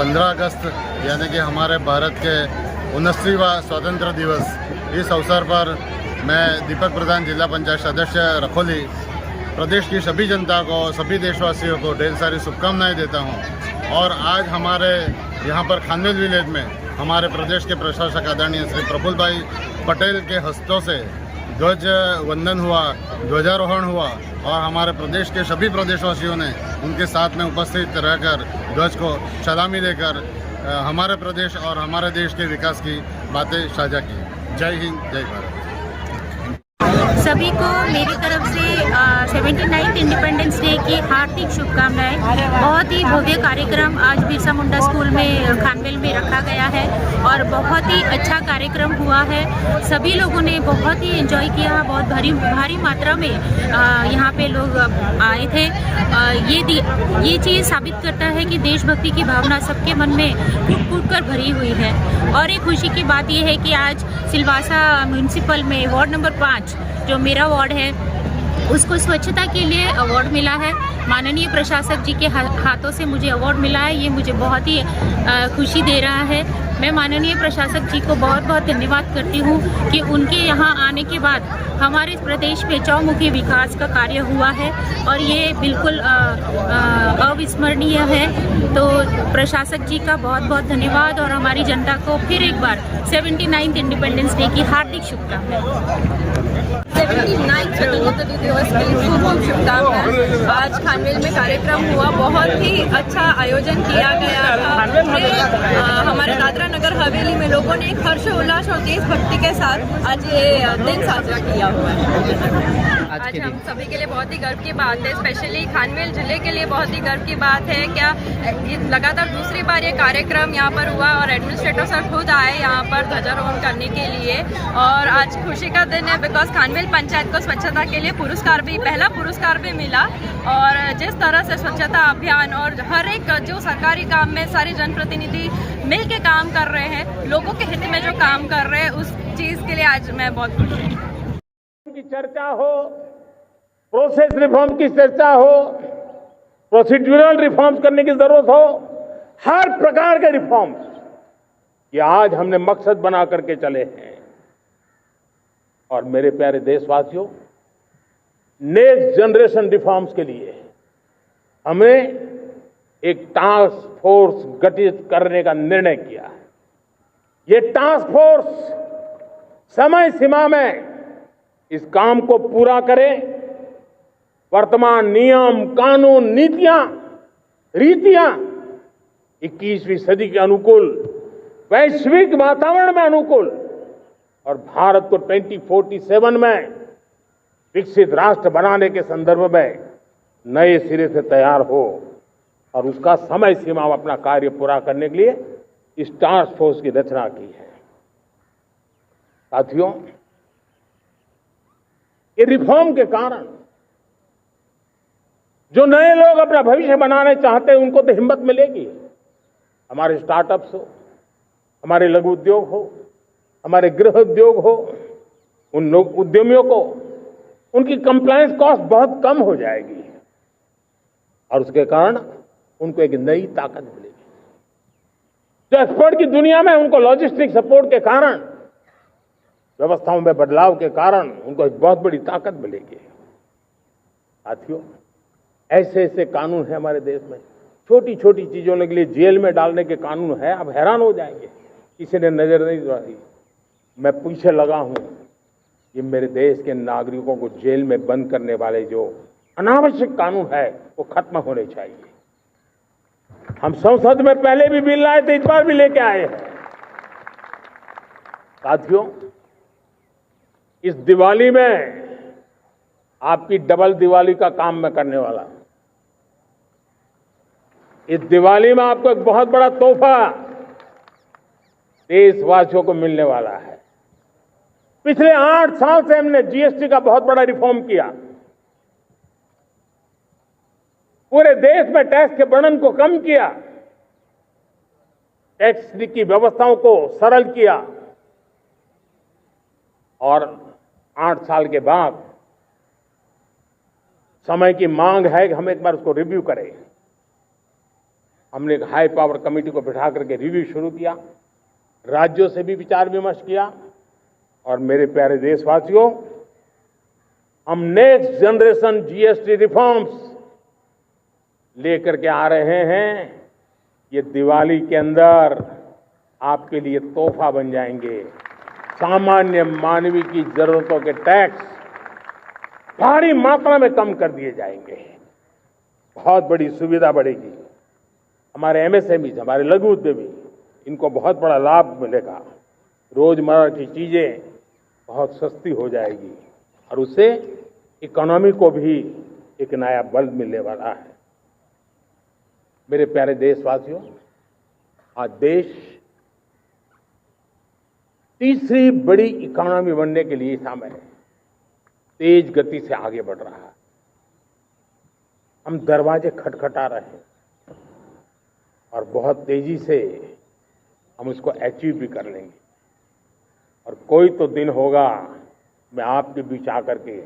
15 अगस्त यानी कि हमारे भारत के 29वां स्वतंत्र दिवस, इस अवसर पर मैं दीपक प्रधान जिला पंचायत सदस्य रखोली प्रदेश की सभी जनता को, सभी देशवासियों को ढेर सारी शुभकामनाएं देता हूं। और आज हमारे यहाँ पर खानवेल विलेज में हमारे प्रदेश के प्रशासक आदरणीय श्री प्रफुल्ल भाई पटेल के हस्तों से ध्वज वंदन हुआ, ध्वजारोहण हुआ और हमारे प्रदेश के सभी प्रदेशवासियों ने उनके साथ में उपस्थित रहकर ध्वज को सलामी देकर हमारे प्रदेश और हमारे देश के विकास की बातें साझा की। जय हिंद, जय भारत। सभी को मेरी तरफ से 79th इंडिपेंडेंस डे की हार्दिक शुभकामनाएं। बहुत ही भव्य कार्यक्रम आज बिरसा मुंडा स्कूल में खानवेल में रखा गया है और बहुत ही अच्छा कार्यक्रम हुआ है। सभी लोगों ने बहुत ही एंजॉय किया, बहुत भारी मात्रा में यहाँ पे लोग आए थे। ये चीज़ साबित करता है कि देशभक्ति की भावना सबके मन में फूट कर भरी हुई है। और एक खुशी की बात यह है कि आज सिलवासा म्यूनसिपल में वार्ड नंबर 5 जो मेरा वार्ड है उसको स्वच्छता के लिए अवार्ड मिला है। माननीय प्रशासक जी के हाथों से मुझे अवार्ड मिला है। ये मुझे बहुत ही खुशी दे रहा है। मैं माननीय प्रशासक जी को बहुत बहुत धन्यवाद करती हूँ कि उनके यहाँ आने के बाद हमारे प्रदेश में चौमुखी विकास का कार्य हुआ है और ये बिल्कुल अविस्मरणीय है। तो प्रशासक जी का बहुत बहुत धन्यवाद और हमारी जनता को फिर एक बार 79th इंडिपेंडेंस डे की हार्दिक शुभकामनाएं। 79 स्वतंत्रता दिवस की खूब शुभकामनाएं। आज खानवेल में कार्यक्रम हुआ, बहुत ही अच्छा आयोजन किया गया था। हमारे दादरा नगर हवेली में लोगों ने एक हर्षोल्लास और देशभक्ति के साथ आज ये दिन साझा किया हुआ है। आज हम सभी के लिए बहुत ही गर्व की बात है, स्पेशली खानवेल जिले के लिए बहुत ही गर्व की बात है। क्या लगातार दूसरी बार ये कार्यक्रम यहाँ पर हुआ और एडमिनिस्ट्रेटर सर खुद आए यहाँ पर ध्वजारोहण करने के लिए। और आज खुशी का दिन है बिकॉज खानवेल पंचायत को स्वच्छता के लिए पहला पुरस्कार भी मिला। और जिस तरह से स्वच्छता अभियान और हर एक जो सरकारी काम में सारे जनप्रतिनिधि मिल के काम कर रहे हैं, लोगों के हित में जो काम कर रहे हैं, उस चीज़ के लिए आज मैं बहुत खुश हूँ। की चर्चा हो, प्रोसेस रिफॉर्म की चर्चा हो, प्रोसीड्यूरल रिफॉर्म्स करने की जरूरत हो, हर प्रकार के रिफॉर्म्स ये आज हमने मकसद बना करके चले हैं। और मेरे प्यारे देशवासियों, नेक्स्ट जनरेशन रिफॉर्म्स के लिए हमने एक टास्क फोर्स गठित करने का निर्णय किया है। ये टास्क फोर्स समय सीमा में इस काम को पूरा करें। वर्तमान नियम, कानून, नीतियां, रीतियां 21वीं सदी के अनुकूल, वैश्विक वातावरण में अनुकूल और भारत को 2047 में विकसित राष्ट्र बनाने के संदर्भ में नए सिरे से तैयार हो और उसका समय सीमा में अपना कार्य पूरा करने के लिए इस टास्क फोर्स की रचना की है। साथियों, ये रिफॉर्म के कारण जो नए लोग अपना भविष्य बनाने चाहते हैं उनको तो हिम्मत मिलेगी। हमारे स्टार्टअप्स हो, हमारे लघु उद्योग हो, हमारे गृह उद्योग हो, उन लोग उद्यमियों को उनकी कंप्लायंस कॉस्ट बहुत कम हो जाएगी और उसके कारण उनको एक नई ताकत मिलेगी। जो एक्सपोर्ट की दुनिया में उनको लॉजिस्टिक सपोर्ट के कारण, व्यवस्थाओं में बदलाव के कारण उनको एक बहुत बड़ी ताकत मिलेगी। साथियों, ऐसे ऐसे कानून है हमारे देश में, छोटी छोटी चीजों के लिए जेल में डालने के कानून है। आप हैरान हो जाएंगे, किसी ने नजर नहीं डाली। मैं पीछे लगा हूं, ये मेरे देश के नागरिकों को जेल में बंद करने वाले जो अनावश्यक कानून है वो खत्म होने चाहिए। हम संसद में पहले भी बिल लाए थे, इस बार भी लेके आए हैं। साथियों, इस दिवाली में आपकी डबल दिवाली का काम मैं करने वाला हूं। इस दिवाली में आपको एक बहुत बड़ा तोहफा देशवासियों को मिलने वाला है। पिछले 8 साल से हमने जीएसटी का बहुत बड़ा रिफॉर्म किया। पूरे देश में टैक्स के बर्डन को कम किया, टैक्स की व्यवस्थाओं को सरल किया और 8 साल के बाद समय की मांग है कि हम एक बार उसको रिव्यू करें। हमने एक हाई पावर कमेटी को बिठा करके रिव्यू शुरू किया, राज्यों से भी विचार विमर्श किया। और मेरे प्यारे देशवासियों, हम नेक्स्ट जनरेशन जीएसटी रिफॉर्म्स लेकर के आ रहे हैं। ये दिवाली के अंदर आपके लिए तोहफा बन जाएंगे। सामान्य मानवीय की जरूरतों के टैक्स भारी मात्रा में कम कर दिए जाएंगे। बहुत बड़ी सुविधा बढ़ेगी। हमारे एमएसएमई, हमारे लघु उद्यमी, इनको बहुत बड़ा लाभ मिलेगा। रोजमर्रा की चीजें बहुत सस्ती हो जाएगी और उससे इकोनॉमी को भी एक नया बल मिलने वाला है। मेरे प्यारे देशवासियों, आज देश तीसरी बड़ी इकोनॉमी बनने के लिए समय तेज गति से आगे बढ़ रहा है। हम दरवाजे खटखटा रहे हैं और बहुत तेजी से हम उसको अचीव भी कर लेंगे। और कोई तो दिन होगा, मैं आपके बीच आकर के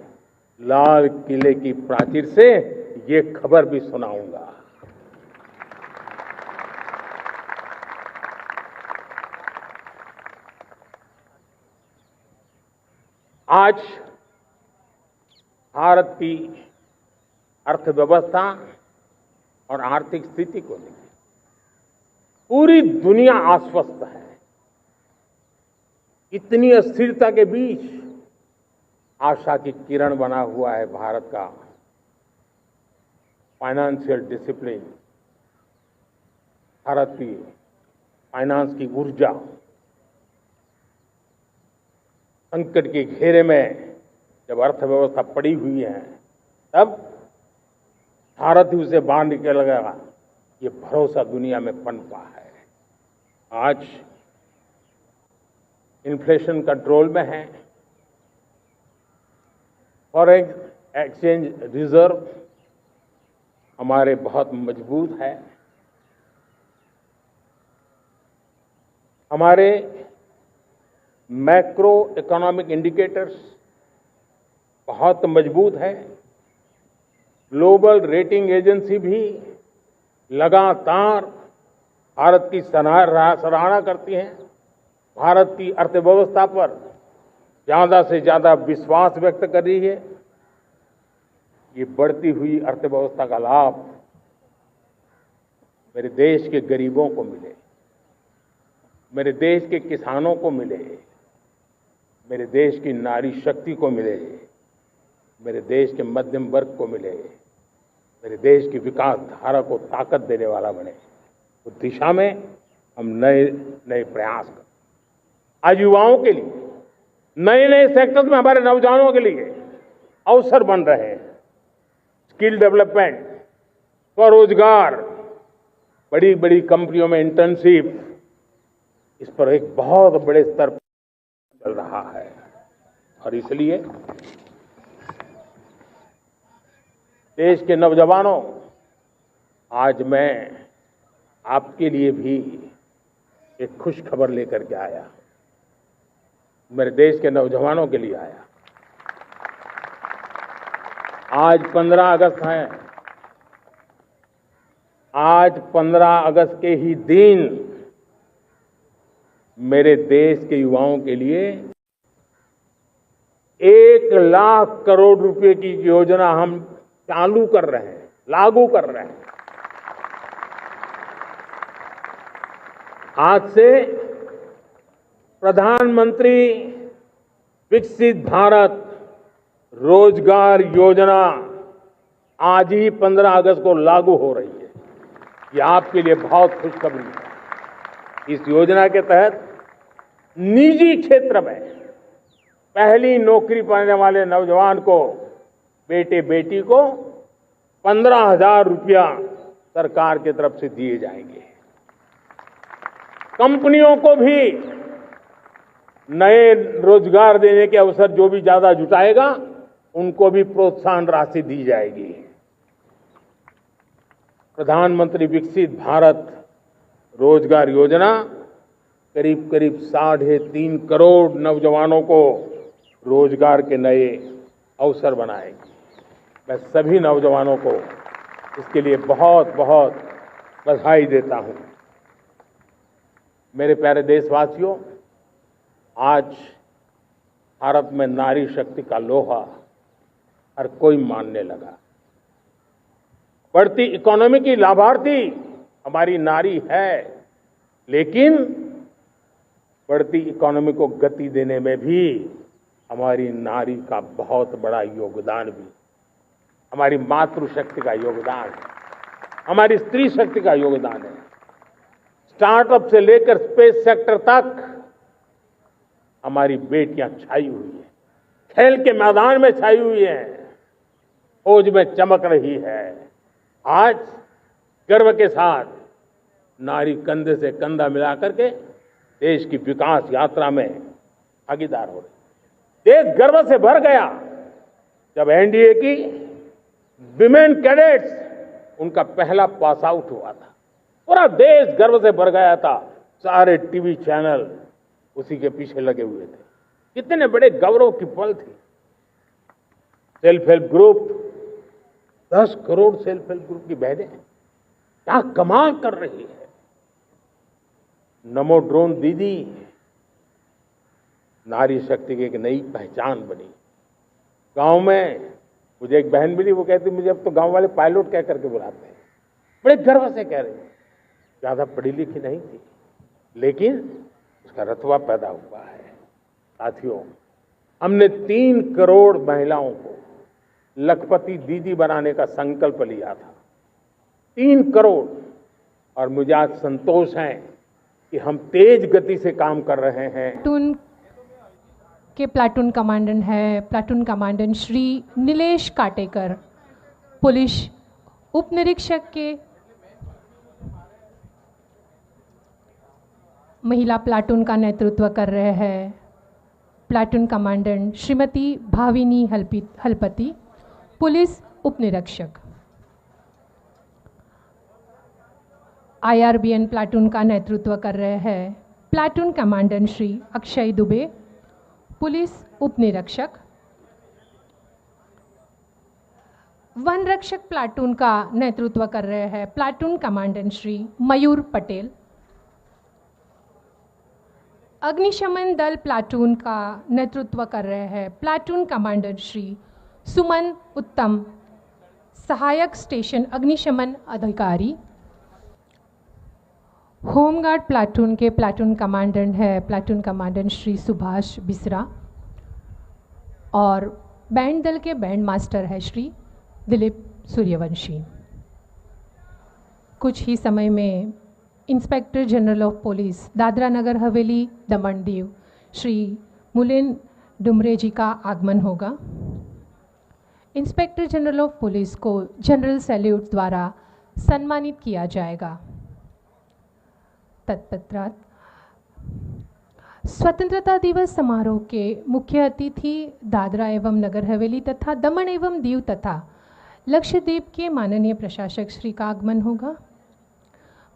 लाल किले की प्राचीर से ये खबर भी सुनाऊंगा। आज भारत की अर्थव्यवस्था और आर्थिक स्थिति को लेकर पूरी दुनिया आश्वस्त है। इतनी अस्थिरता के बीच आशा की किरण बना हुआ है भारत का फाइनेंशियल डिसिप्लिन, भारत की फाइनेंस की ऊर्जा। संकट के घेरे में जब अर्थव्यवस्था पड़ी हुई है, तब भारत ही उसे बाहर निकलेगा, ये भरोसा दुनिया में पनपा है। आज इन्फ्लेशन कंट्रोल में है, फॉरेन एक्सचेंज रिजर्व हमारे बहुत मजबूत है, हमारे मैक्रो इकोनॉमिक इंडिकेटर्स बहुत मजबूत है। ग्लोबल रेटिंग एजेंसी भी लगातार भारत की सराहना करती हैं। भारत की अर्थव्यवस्था पर ज्यादा से ज्यादा विश्वास व्यक्त कर रही है। ये बढ़ती हुई अर्थव्यवस्था का लाभ मेरे देश के गरीबों को मिले, मेरे देश के किसानों को मिले, मेरे देश की नारी शक्ति को मिले, मेरे देश के मध्यम वर्ग को मिले, मेरे देश की विकास धारा को ताकत देने वाला बने। उस दिशा में हम नए नए प्रयास करें। आज युवाओं के लिए नए नए सेक्टर्स में हमारे नौजवानों के लिए अवसर बन रहे हैं। स्किल डेवलपमेंट, स्वरोजगार, बड़ी बड़ी कंपनियों में इंटर्नशिप, इस पर एक बहुत बड़े स्तर पर चल रहा है। और इसलिए देश के नौजवानों, आज मैं आपके लिए भी एक खुश खबर लेकर के आया। मेरे देश के नौजवानों के लिए आया। आज 15 अगस्त है। आज 15 अगस्त के ही दिन मेरे देश के युवाओं के लिए 1 लाख करोड़ रुपए की योजना हम चालू कर रहे हैं, लागू कर रहे हैं। आज से प्रधानमंत्री विकसित भारत रोजगार योजना आज ही 15 अगस्त को लागू हो रही है। ये आपके लिए बहुत खुशखबरी है। इस योजना के तहत निजी क्षेत्र में पहली नौकरी पाने वाले नौजवान को, बेटे बेटी को 15,000 रुपया सरकार की तरफ से दिए जाएंगे। कंपनियों को भी नए रोजगार देने के अवसर जो भी ज्यादा जुटाएगा, उनको भी प्रोत्साहन राशि दी जाएगी। प्रधानमंत्री विकसित भारत रोजगार योजना करीब करीब 3.5 करोड़ नौजवानों को रोजगार के नए अवसर बनाएगी। मैं सभी नौजवानों को इसके लिए बहुत बहुत बधाई देता हूं। मेरे प्यारे देशवासियों, आज भारत में नारी शक्ति का लोहा हर कोई मानने लगा। बढ़ती इकोनॉमी की लाभार्थी हमारी नारी है, लेकिन बढ़ती इकोनॉमी को गति देने में भी हमारी नारी का बहुत बड़ा योगदान भी, हमारी मातृशक्ति का योगदान है, हमारी स्त्री शक्ति का योगदान है। स्टार्टअप से लेकर स्पेस सेक्टर तक हमारी बेटियां छाई हुई है, खेल के मैदान में छाई हुई है, फौज में चमक रही है। आज गर्व के साथ नारी कंधे से कंधा मिला करके देश की विकास यात्रा में भागीदार हो रही। देश गर्व से भर गया जब एनडीए की विमेन कैडेट्स उनका पहला पास आउट हुआ था। पूरा देश गर्व से भर गया था। सारे टीवी चैनल उसी के पीछे लगे हुए थे। कितने बड़े गौरव की पल थी। Self help group, 10 crore self help group की बहनें क्या कमाल कर रही है। नमो ड्रोन दीदी नारी शक्ति की एक नई पहचान बनी। गांव में मुझे एक बहन मिली, वो कहती मुझे अब तो गांव वाले पायलट कह करके बुलाते हैं। बड़े गर्व से कह रहे हैं। ज्यादा पढ़ी लिखी नहीं थी, लेकिन उसका रतबा पैदा हुआ है। साथियों, हमने 3 करोड़ महिलाओं को लखपति दीदी बनाने का संकल्प लिया था। 3 करोड़। और मुझे आज संतोष है कि हम तेज गति से काम कर रहे हैं। प्लाटून के प्लाटून कमांडेंट है platoon commandant Shri Nilesh Katekar, police उप निरीक्षक के महिला प्लाटून का नेतृत्व कर रहे हैं platoon commandant Shrimati Bhavini Halpati, police उप निरीक्षक। IRBN प्लाटून का नेतृत्व कर रहे हैं platoon commandant Shri Akshay Dubey, police उप निरीक्षक। वन रक्षक प्लाटून का नेतृत्व कर रहे हैं प्लाटून कमांडेंट श्री मयूर पटेल। अग्निशमन दल प्लाटून का नेतृत्व कर रहे हैं प्लाटून कमांडेंट श्री सुमन उत्तम, सहायक स्टेशन अग्निशमन अधिकारी। होमगार्ड प्लाटून के प्लाटून कमांडेंट है प्लाटून कमांडेंट श्री सुभाष बिसरा, और बैंड दल के बैंड मास्टर है श्री दिलीप सूर्यवंशी। कुछ ही समय में inspector general of police Dadra Nagar Haveli Daman Diu Shri मुलिन Dumre जी का आगमन होगा। इंस्पेक्टर जनरल ऑफ पुलिस को जनरल सैल्यूट द्वारा सम्मानित किया जाएगा। तत्पश्चात स्वतंत्रता दिवस समारोह के मुख्य अतिथि दादरा एवं नगर हवेली तथा दमन एवं दीव तथा लक्षद्वीप के माननीय प्रशासक श्री का आगमन होगा।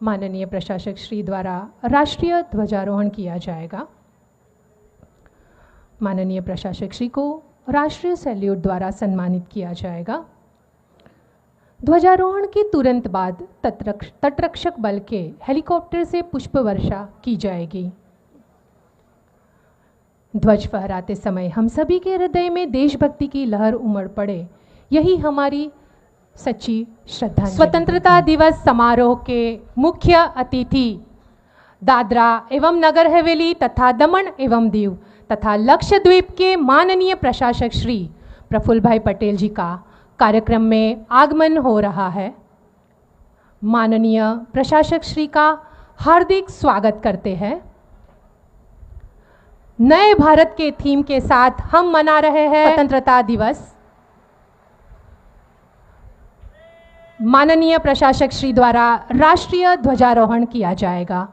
माननीय प्रशासक श्री द्वारा राष्ट्रीय ध्वजारोहण किया जाएगा। माननीय प्रशासक श्री को राष्ट्रीय सैल्यूट द्वारा सम्मानित किया जाएगा। ध्वजारोहण के तुरंत बाद तटरक्षक बल के हेलीकॉप्टर से पुष्प वर्षा की जाएगी। ध्वज फहराते समय हम सभी के हृदय में देशभक्ति की लहर उमड़ पड़े, यही हमारी सच्ची श्रद्धांजलि। स्वतंत्रता दिवस समारोह के मुख्य अतिथि दादरा एवं नगर हवेली तथा दमन एवं दीव तथा लक्षद्वीप के माननीय प्रशासक श्री प्रफुल्ल भाई पटेल जी का कार्यक्रम में आगमन हो रहा है। माननीय प्रशासक श्री का हार्दिक स्वागत करते हैं। नए भारत के थीम के साथ हम मना रहे हैं स्वतंत्रता दिवस। माननीय प्रशासक श्री द्वारा राष्ट्रीय ध्वजारोहण किया जाएगा।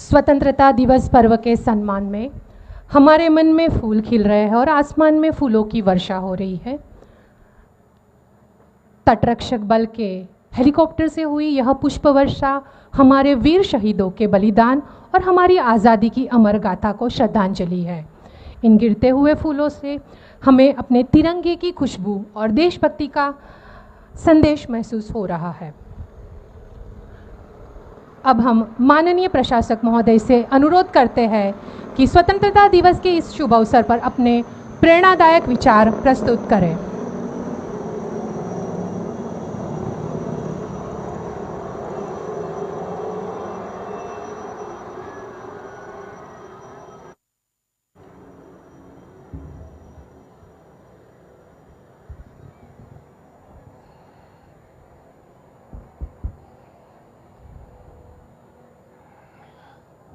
स्वतंत्रता दिवस पर्व के सम्मान में हमारे मन में फूल खिल रहे हैं और आसमान में फूलों की वर्षा हो रही है। तटरक्षक बल के हेलीकॉप्टर से हुई यह पुष्प वर्षा हमारे वीर शहीदों के बलिदान और हमारी आज़ादी की अमर गाथा को श्रद्धांजलि है। इन गिरते हुए फूलों से हमें अपने तिरंगे की खुशबू और देशभक्ति का संदेश महसूस हो रहा है। अब हम माननीय प्रशासक महोदय से अनुरोध करते हैं कि स्वतंत्रता दिवस के इस शुभ अवसर पर अपने प्रेरणादायक विचार प्रस्तुत करें।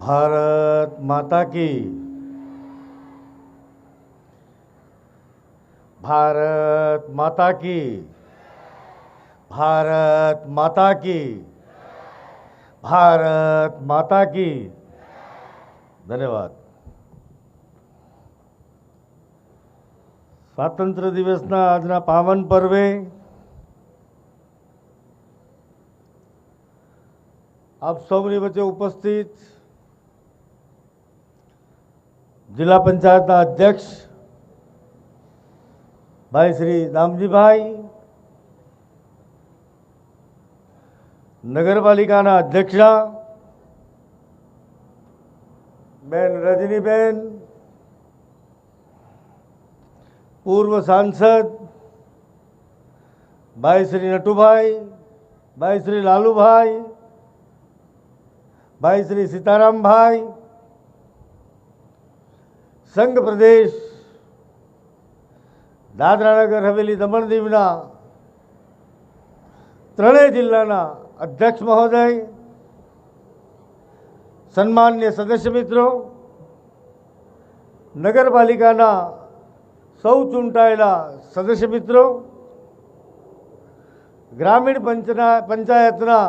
भारत माता की, भारत माता की, भारत माता की, भारत माता की। धन्यवाद। સ્વાતંત્ર્ય દિવસના આજના પાવન પર્વે આપ સૌની વચ્ચે ઉપસ્થિત जिला पंचायत अध्यक्ष भाई श्री दामजी भाई, नगरपालिका अध्यक्षा बेन रजनीबेन, पूर्व सांसद भाई श्री नटूभाई, भाई श्री लालूभाई, भाई श्री सीताराम भाई, संघ प्रदेश दादरा नगर हवेली दमण दीवना त्रणेय जिल्लाना अध्यक्ष महोदय, सन्मान्य सदस्य मित्रों, नगरपालिकाना सौ चूंटायेला सदस्य मित्रों, ग्रामीण पंचायतना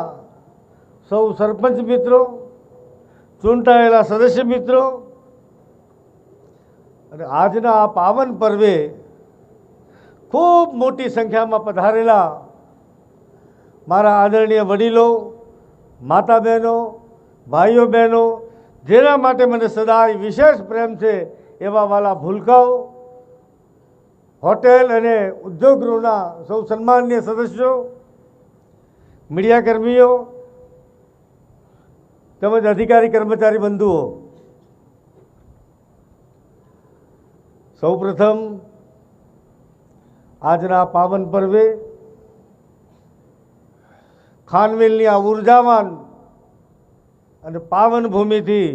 सौ सरपंच मित्रों, चूंटायेला सदस्य मित्रों અને આજના આ પાવન પર્વે ખૂબ મોટી સંખ્યામાં પધારેલા મારા આદરણીય વડીલો, માતા બહેનો, ભાઈઓ બહેનો, જેના માટે મને સદાય વિશેષ પ્રેમ છે એવા વાલા ભૂલકાઓ, હોટેલ અને ઉદ્યોગગૃહના સૌ સન્માનીય સદસ્યો, મીડિયાકર્મીઓ તેમજ અધિકારી કર્મચારી બંધુઓ, સૌપ્રથમ આજના પાવન પર્વે ખાનવેલની આ ઉર્જાવાન અને પાવન ભૂમિથી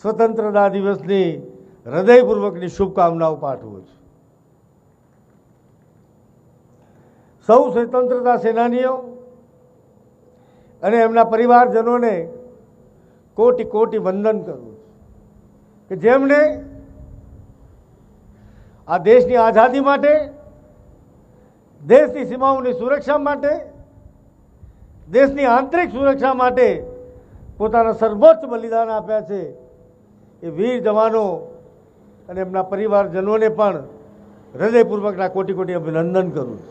સ્વતંત્રતા દિવસની હૃદયપૂર્વકની શુભકામનાઓ પાઠવું છું। સૌ સ્વતંત્રતા સેનાનીઓ અને એમના પરિવારજનોને કોટી કોટી વંદન કરું છું કે જેમણે આ દેશની આઝાદી માટે, દેશની સીમાઓની સુરક્ષા માટે, દેશની આંતરિક સુરક્ષા માટે પોતાના સર્વોચ્ચ બલિદાન આપ્યા છે। એ વીર જવાનો અને એમના પરિવારજનોને પણ હૃદયપૂર્વકના કોટી કોટી અભિનંદન કરું છું।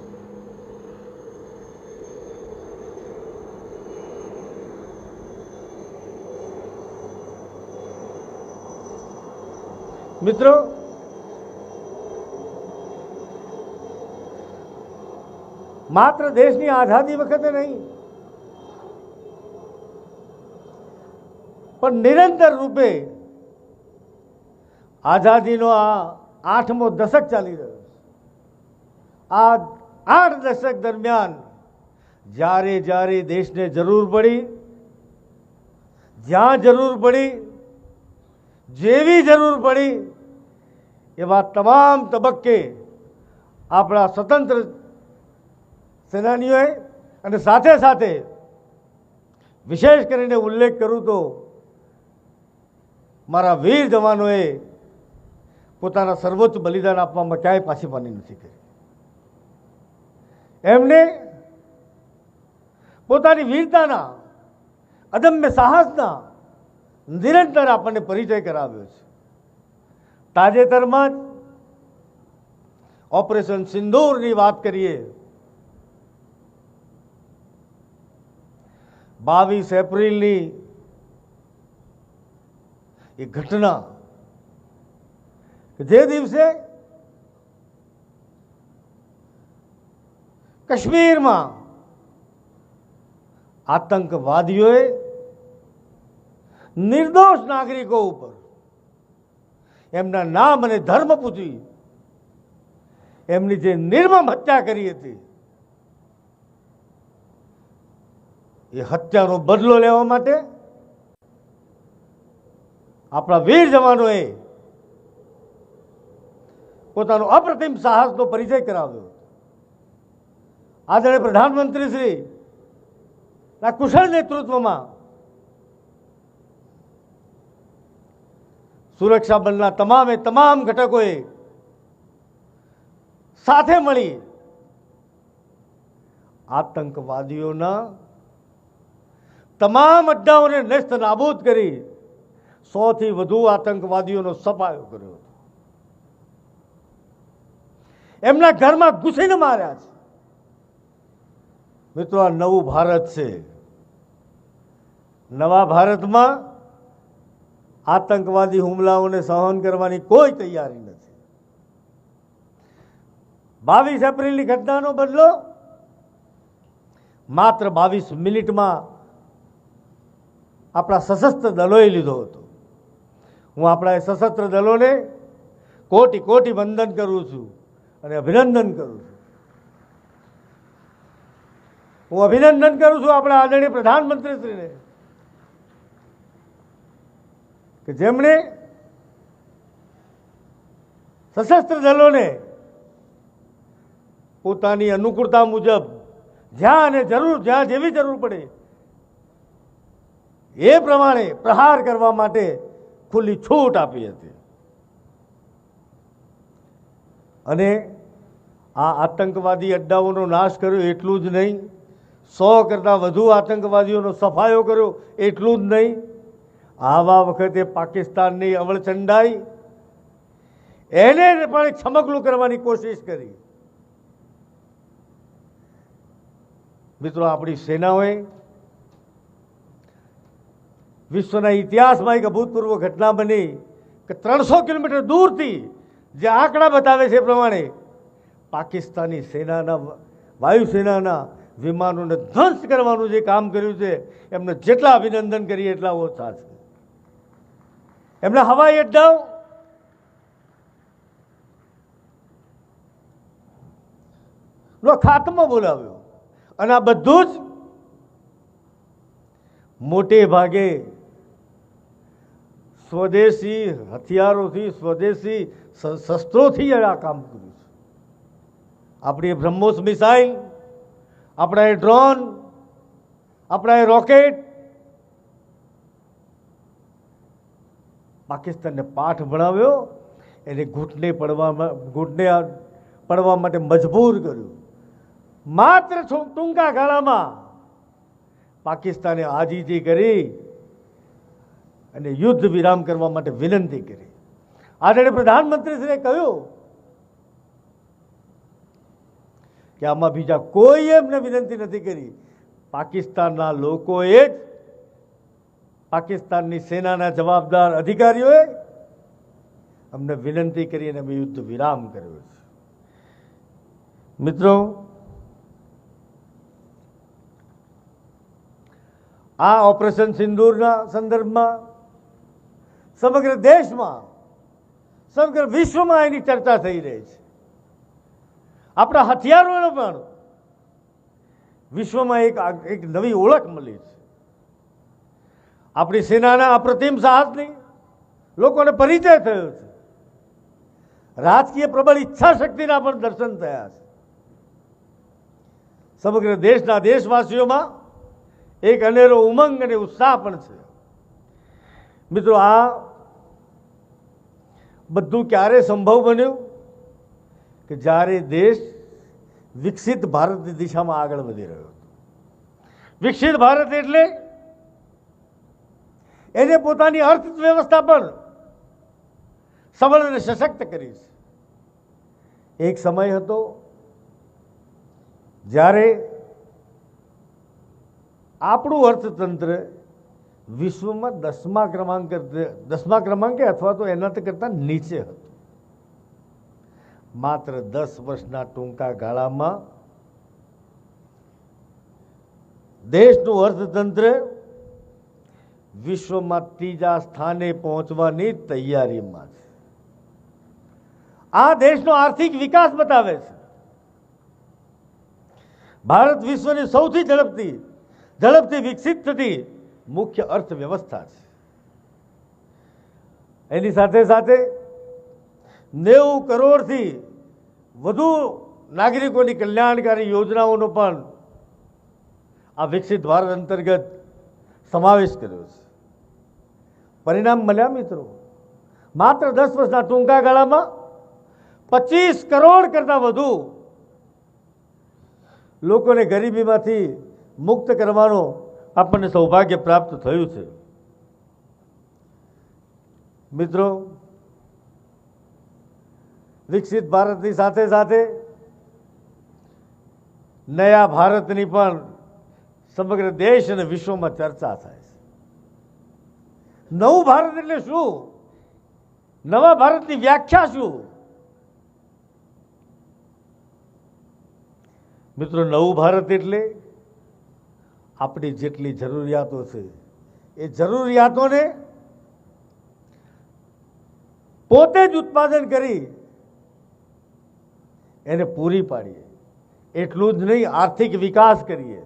મિત્રો, मात्र देशनी आजादी वखते नहीं पण निरंतर रूपे आजादीनो आ 8मो दशक चाली रह्यो छे। आ 8 दशक दरमियान जारे जारे देशने जरूर पड़ी, ज्यां जरूर पड़ी, जेवी जरूर पड़ी एवा तमाम तबक्के आपणा स्वतंत्र सेनानीओए અને સાથે સાથે વિશેષ કરીને ઉલ્લેખ કરું તો મારા વીર જવાનોએ પોતાના સર્વોચ્ચ બલિદાન આપવામાં ક્યાંય પાછીપાની નથી કરી। એમને પોતાની વીરતાના, અદમ્ય સાહસના નિરંતર આપણને પરિચય કરાવ્યો છે. તાજેતરમાં જ ઓપરેશન સિંદૂરની વાત કરીએ, 22 એપ્રિલની એ ઘટના જે દિવસે કાશ્મીરમાં આતંકવાદીઓએ નિર્દોષ નાગરિકો ઉપર એમના નામ અને ધર્મ પૂછી એમની જે નિર્મમ હત્યા કરી હતી, એ હત્યાનો બદલો લેવા માટે આપણા વીર જવાનોએ પોતાનો અપ્રતિમ સાહસનો પરિચય કરાવ્યો. આદરણીય પ્રધાનમંત્રી શ્રી ના કુશળ નેતૃત્વમાં સુરક્ષા બળના તમામે તમામ ઘટકોએ સાથે મળી આતંકવાદીઓના તમામ અડ્ડાઓને નેસ્ત નાબૂદ કરી 100 થી વધુ આતંકવાદીઓનો સફાયો કર્યો. એમના ઘરમાં ઘૂસીને માર્યા છે. મિત્રો, આ નવું ભારત છે. નવા ભારતમાં આતંકવાદી હુમલાઓને સહન કરવાની કોઈ તૈયારી નથી. 22 એપ્રિલની ઘટનાનો બદલો માત્ર 22 મિનિટમાં આપણા સશસ્ત્ર દળોએ લીધો હતો. હું આપણા સશસ્ત્ર દળોને કોટી કોટી વંદન કરું છું અને અભિનંદન કરું છું. હું અભિનંદન કરું છું આપણા આદરણીય પ્રધાનમંત્રીશ્રીને કે જેમણે સશસ્ત્ર દળોને પોતાની અનુકૂળતા મુજબ જ્યાં જેવી જરૂર પડે એ પ્રમાણે પ્રહાર કરવા માટે ખુલ્લી છૂટ આપી હતી. અને આ આતંકવાદી અડ્ડાઓનો નાશ કર્યો એટલું જ નહીં, 100 કરતાં વધુ આતંકવાદીઓનો સફાયો કર્યો એટલું જ નહીં, આવા વખતે પાકિસ્તાનની અવળચંડાઈ એને પણ છમકલું કરવાની કોશિશ કરી. મિત્રો, આપણી સેનાઓએ વિશ્વના ઇતિહાસમાં એક અભૂતપૂર્વ ઘટના બની કે 300 કિલોમીટર દૂરથી જે આંકડા બતાવે છે એ પ્રમાણે પાકિસ્તાની સેનાના વાયુસેનાના વિમાનોને ધ્વંસ કરવાનું જે કામ કર્યું છે, એમને જેટલા અભિનંદન કરીએ એટલા ઓછા છે. એમના હવાઈ અડ્ડાઓ નો ખાત્મો બોલાવ્યો. અને આ બધું જ મોટે ભાગે સ્વદેશી હથિયારોથી, સ્વદેશી શસ્ત્રોથી આ કામ કર્યું છે. આપણી બ્રહ્મોસ મિસાઇલ, આપણા એ ડ્રોન, આપણા એ રોકેટ પાકિસ્તાનને પાઠ ભણાવ્યો, એને ઘૂંટને પડવા માટે મજબૂર કર્યું. માત્ર ટૂંકા ગાળામાં પાકિસ્તાને આજીજી કરી અને યુદ્ધ વિરામ કરવા માટે વિનંતી કરી. આદરણીય પ્રધાનમંત્રીશ્રીએ કહ્યું કે આમાં બીજા કોઈએ એમને વિનંતી નથી કરી, પાકિસ્તાનના લોકોએ જ, પાકિસ્તાનની સેનાના જવાબદાર અધિકારીઓએ અમને વિનંતી કરી અને અમે યુદ્ધ વિરામ કર્યો છે. મિત્રો, આ ઓપરેશન સિંદૂરના સંદર્ભમાં સમગ્ર દેશમાં, સમગ્ર વિશ્વમાં એની ચર્ચા થઈ રહી છે. આપણા હથિયારોનો પણ વિશ્વમાં એક નવી ઓળખ મળી છે. આપણી સેનાના અપ્રતિમ સાહસની લોકોને પરિચય થયો છે. રાજકીય પ્રબળ ઈચ્છા શક્તિના પણ દર્શન થયા છે. સમગ્ર દેશના દેશવાસીઓમાં એક અનેરો ઉમંગ અને ઉત્સાહ પણ છે. મિત્રો, આ બધું ક્યારે સંભવ બન્યું કે જ્યારે દેશ વિકસિત ભારતની દિશામાં આગળ વધી રહ્યો હતો. વિકસિત ભારત એટલે એને પોતાની અર્થવ્યવસ્થા પણ સબળ અને સશક્ત કરી છે. એક સમય હતો જ્યારે આપણું અર્થતંત્ર વિશ્વમાં 10મા ક્રમાંકે અથવા તો એના કરતાં નીચે હતું. માત્ર 10 વર્ષના ટૂંકા ગાળામાં દેશનું અર્થતંત્ર વિશ્વમાં 3જા સ્થાને પહોંચવાની તૈયારીમાં છે. આ દેશનો આર્થિક વિકાસ બતાવે છે. ભારત વિશ્વની સૌથી ઝડપથી વિકસિત થતી મુખ્ય અર્થવ્યવસ્થા છે. એની સાથે સાથે 90 કરોડથી વધુ નાગરિકોની કલ્યાણકારી યોજનાઓનો પણ આ વિકસિત ભારત અંતર્ગત સમાવેશ કર્યો છે. પરિણામ મળ્યા મિત્રો, માત્ર 10 વર્ષના ટૂંકા ગાળામાં 25 કરોડ કરતાં વધુ લોકોને ગરીબીમાંથી મુક્ત કરવાનો આપણને સૌભાગ્ય પ્રાપ્ત થયું છે. મિત્રો, વિકસિત ભારતની સાથે સાથે નયા ભારતની પણ સમગ્ર દેશ અને વિશ્વમાં ચર્ચા થાય છે. નવું ભારત એટલે શું? નવા ભારતની વ્યાખ્યા શું? મિત્રો, નવું ભારત એટલે આપણી જેટલી જરૂરિયાતો છે એ જરૂરિયાતોને પોતે જ ઉત્પાદન કરી એને પૂરી પાડીએ. એટલું જ નહીં, આર્થિક વિકાસ કરીએ.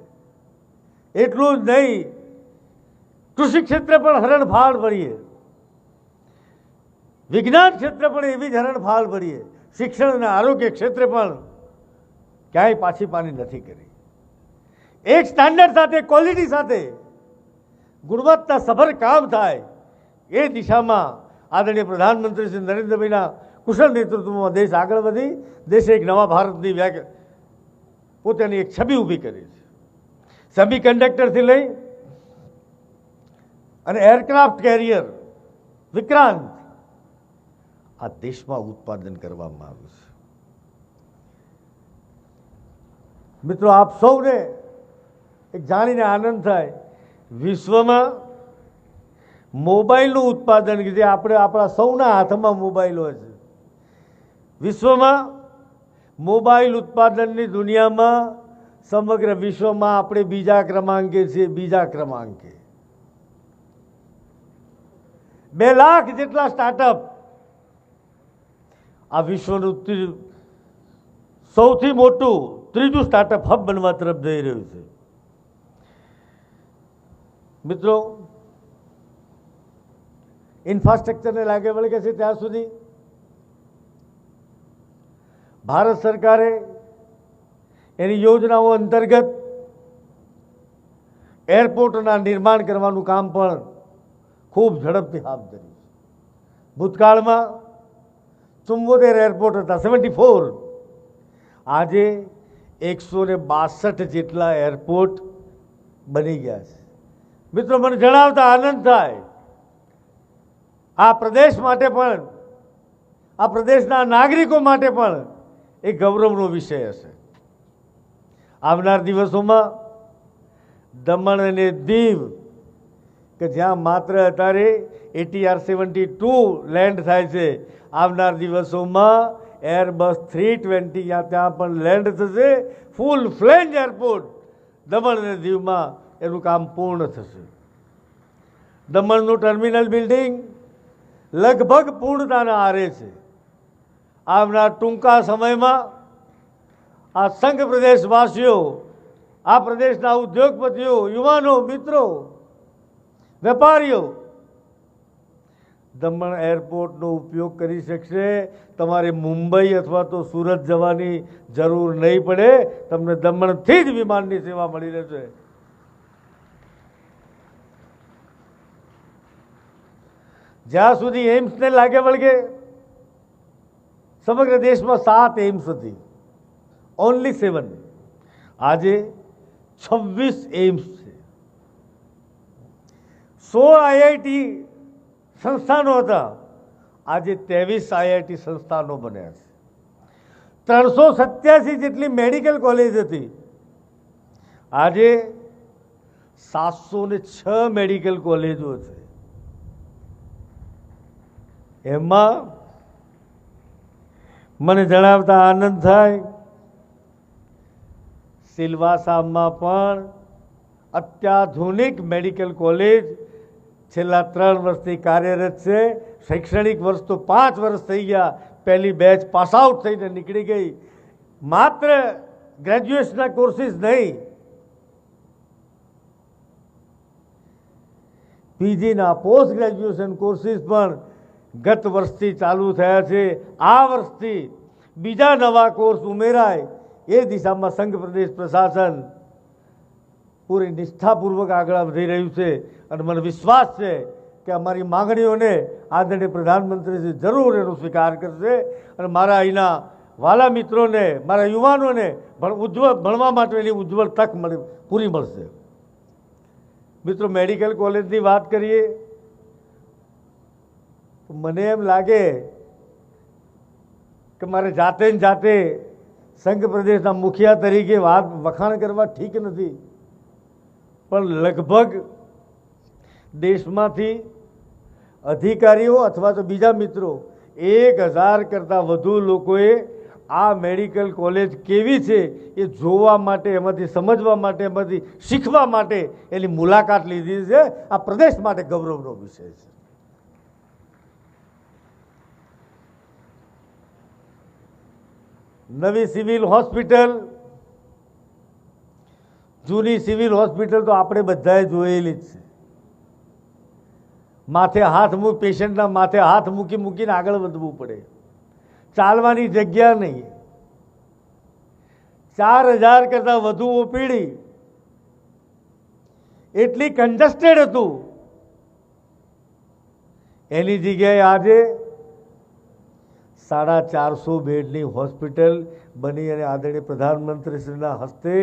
એટલું જ નહીં, કૃષિ ક્ષેત્રે પણ હરણફાળ ભરીએ, વિજ્ઞાન ક્ષેત્રે પણ એવી જ હરણફાળ ભરીએ, શિક્ષણ અને આરોગ્ય ક્ષેત્રે પણ ક્યાંય પાછી પાની નથી કરી. એક સ્ટાન્ડર્ડ સાથે, ક્વોલિટી સાથે ગુણવત્તા સભર કામ થાય એ દિશામાં આદરણીય પ્રધાનમંત્રી શ્રી નરેન્દ્રભાઈના કુશળ નેતૃત્વમાં દેશ આગળ વધી દેશે એક નવા ભારતની પોતાની એક છબી ઊભી કરી છે. સેમી કન્ડક્ટરથી લઈ અને એરક્રાફ્ટ કેરિયર વિક્રાંત આ દેશમાં ઉત્પાદન કરવામાં આવ્યું છે. મિત્રો, આપ સૌને એક જાણીને આનંદ થાય, વિશ્વમાં મોબાઈલનું ઉત્પાદન, જે આપણા સૌના હાથમાં મોબાઈલ હોય છે, વિશ્વમાં મોબાઈલ ઉત્પાદનની દુનિયામાં સમગ્ર વિશ્વમાં આપણે બીજા ક્રમાંકે છીએ. 2 લાખ જેટલા સ્ટાર્ટઅપ આ વિશ્વનું સૌથી મોટું 3જું સ્ટાર્ટઅપ હબ બનવા તરફ જઈ રહ્યું છે. મિત્રો, ઇન્ફ્રાસ્ટ્રક્ચરને લાગે વળગે છે ત્યાં સુધી ભારત સરકારે એની યોજનાઓ અંતર્ગત એરપોર્ટના નિર્માણ કરવાનું કામ પણ ખૂબ ઝડપથી હાથ ધર્યું છે. ભૂતકાળમાં 74 એરપોર્ટ હતા, 74. આજે 162 જેટલા એરપોર્ટ બની ગયા છે. મિત્રો, મને જણાવતા આનંદ થાય, આ પ્રદેશ માટે પણ, આ પ્રદેશના નાગરિકો માટે પણ એક ગૌરવનો વિષય હશે. આવનાર દિવસોમાં દમણ અને દીવ, કે જ્યાં માત્ર અત્યારે ATR 72 લેન્ડ થાય છે, આવનાર દિવસોમાં એરબસ 320 ત્યાં પણ લેન્ડ થશે. ફૂલ ફ્લેન્જ એરપોર્ટ દમણ અને દીવમાં એનું કામ પૂર્ણ થશે. દમણનું ટર્મિનલ બિલ્ડિંગ લગભગ પૂર્ણતાના આરે છે. આવનાર ટૂંકા સમયમાં આ સંઘ પ્રદેશવાસીઓ, આ પ્રદેશના ઉદ્યોગપતિઓ, યુવાનો, મિત્રો, વેપારીઓ દમણ એરપોર્ટનો ઉપયોગ કરી શકશે. તમારે મુંબઈ અથવા તો સુરત જવાની જરૂર નહીં પડે. તમને દમણથી જ વિમાનની સેવા મળી રહેશે. જ્યાં સુધી એમ્સને લાગે વળગે, સમગ્ર દેશમાં 7 એમ્સ હતી, ઓનલી 7. આજે 26 એમ્સ છે. 16 આઈઆઈટી સંસ્થાનો હતા, આજે 23 આઈઆઈટી સંસ્થાનો બન્યા છે. 387 જેટલી મેડિકલ કોલેજ હતી, આજે 706 મેડિકલ કોલેજો છે. એમાં મને જણાવતા આનંદ થાય, સિલવાસામાં પણ અત્યાધુનિક મેડિકલ કોલેજ છેલ્લા 3 વર્ષથી કાર્યરત છે. શૈક્ષણિક વર્ષ તો 5 વર્ષ થઈ ગયા, પહેલી બેચ પાસ આઉટ થઈને નીકળી ગઈ. માત્ર ગ્રેજ્યુએશનના કોર્સિસ નહીં, પીજીના પોસ્ટ ગ્રેજ્યુએશન કોર્સિસ પણ ગત વર્ષથી ચાલુ થયા છે. આ વર્ષથી બીજા નવા કોર્સ ઉમેરાય એ દિશામાં સંઘ પ્રદેશ પ્રશાસન પૂરી નિષ્ઠાપૂર્વક આગળ વધી રહ્યું છે. અને મને વિશ્વાસ છે કે અમારી માંગણીઓને આદરણીય પ્રધાનમંત્રી જરૂર એનો સ્વીકાર કરશે અને મારા અહીંના વાલા મિત્રોને, મારા યુવાનોને ભણવા માટેની ઉજ્જવળ તક પૂરી મળશે. મિત્રો, મેડિકલ કોલેજની વાત કરીએ તો મને એમ લાગે કે મારે જાતે ને જાતે સંઘ પ્રદેશના મુખિયા તરીકે વખાણ કરવા ઠીક નથી, પણ લગભગ દેશમાંથી અધિકારીઓ અથવા તો બીજા મિત્રો 1000 કરતાં વધુ લોકોએ આ મેડિકલ કોલેજ કેવી છે એ જોવા માટે, એમાંથી સમજવા માટે, એમાંથી શીખવા માટે એની મુલાકાત લીધી છે. આ પ્રદેશ માટે ગૌરવનો વિષય છે. નવી સિવિલ હોસ્પિટલ, જૂની સિવિલ હોસ્પિટલ તો આપણે બધાએ જોયેલી જ છે. પેશન્ટના માથે હાથ મૂકીને આગળ વધવું પડે, ચાલવાની જગ્યા નહીં. 4000 કરતાં વધુ ઓપીડી, એટલી કન્જસ્ટેડ હતું. એની જગ્યાએ આજે 450 બેડની હોસ્પિટલ બની અને આદરણીય પ્રધાનમંત્રીશ્રીના હસ્તે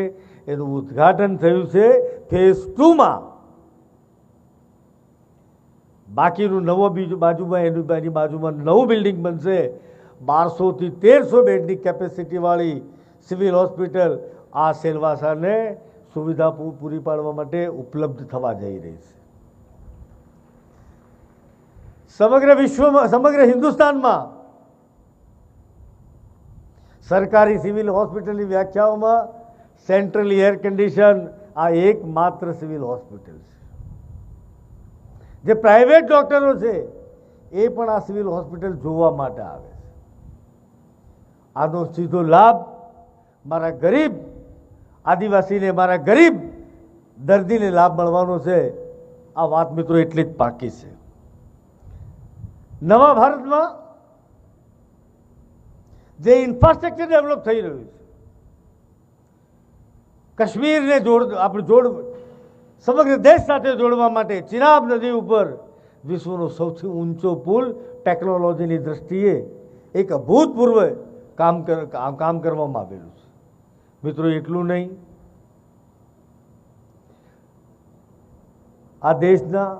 એનું ઉદ્ઘાટન થયું છે ફેઝ 2માં. બાકીનું એની બાજુમાં નવું બિલ્ડિંગ બનશે. 1200 થી 1300 બેડની કેપેસિટીવાળી સિવિલ હોસ્પિટલ આ સેલવાસાને સુવિધા પૂરી પાડવા માટે ઉપલબ્ધ થવા જઈ રહી છે. સમગ્ર વિશ્વમાં, સમગ્ર હિન્દુસ્તાનમાં સરકારી સિવિલ હોસ્પિટલની વ્યાખ્યાઓમાં સેન્ટ્રલી એર કન્ડિશન આ એકમાત્ર સિવિલ હોસ્પિટલ છે. જે પ્રાઇવેટ ડોક્ટરો છે એ પણ આ સિવિલ હોસ્પિટલ જોવા માટે આવે છે. આનો સીધો લાભ મારા ગરીબ આદિવાસીને, મારા ગરીબ દર્દીને લાભ મળવાનો છે. આ વાત મિત્રો એટલી જ પાકી છે. નવા ભારતમાં જે ઇન્ફ્રાસ્ટ્રક્ચર ડેવલપ થઈ રહ્યું છે, કાશ્મીરને સમગ્ર દેશ સાથે જોડવા માટે ચિનાબ નદી ઉપર વિશ્વનો સૌથી ઊંચો પુલ ટેકનોલોજીની દ્રષ્ટિએ એક અભૂતપૂર્વ કામ કરવામાં આવેલું છે. મિત્રો, એટલું નહીં, આ દેશના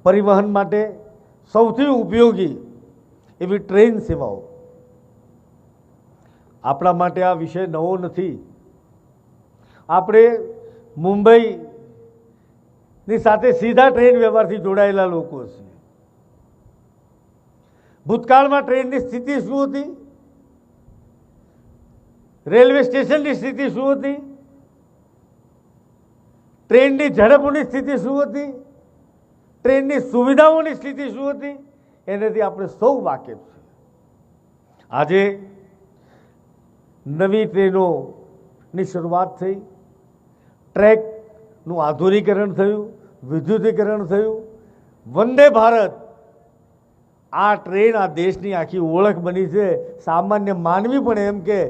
પરિવહન માટે સૌથી ઉપયોગી એવી ટ્રેન સેવાઓ. આપણા માટે આ વિષય નવો નથી. આપણે મુંબઈની સાથે સીધા ટ્રેન વ્યવહારથી જોડાયેલા લોકો છીએ. ભૂતકાળમાં ટ્રેનની સ્થિતિ શું હતી? રેલવે સ્ટેશનની સ્થિતિ શું હતી? ટ્રેનની ઝડપની સ્થિતિ શું હતી? ટ્રેનની સુવિધાઓની સ્થિતિ શું હતી? એનાથી આપણે સૌ વાકેફ છીએ. આજે નવી ટ્રેનોની શરૂઆત થઈ, ટ્રેકનું આધુનિકરણ થયું, વિદ્યુતીકરણ થયું. વંદે ભારત આ ટ્રેન આ દેશની આખી ઓળખ બની છે. સામાન્ય માનવી પણ એમ કે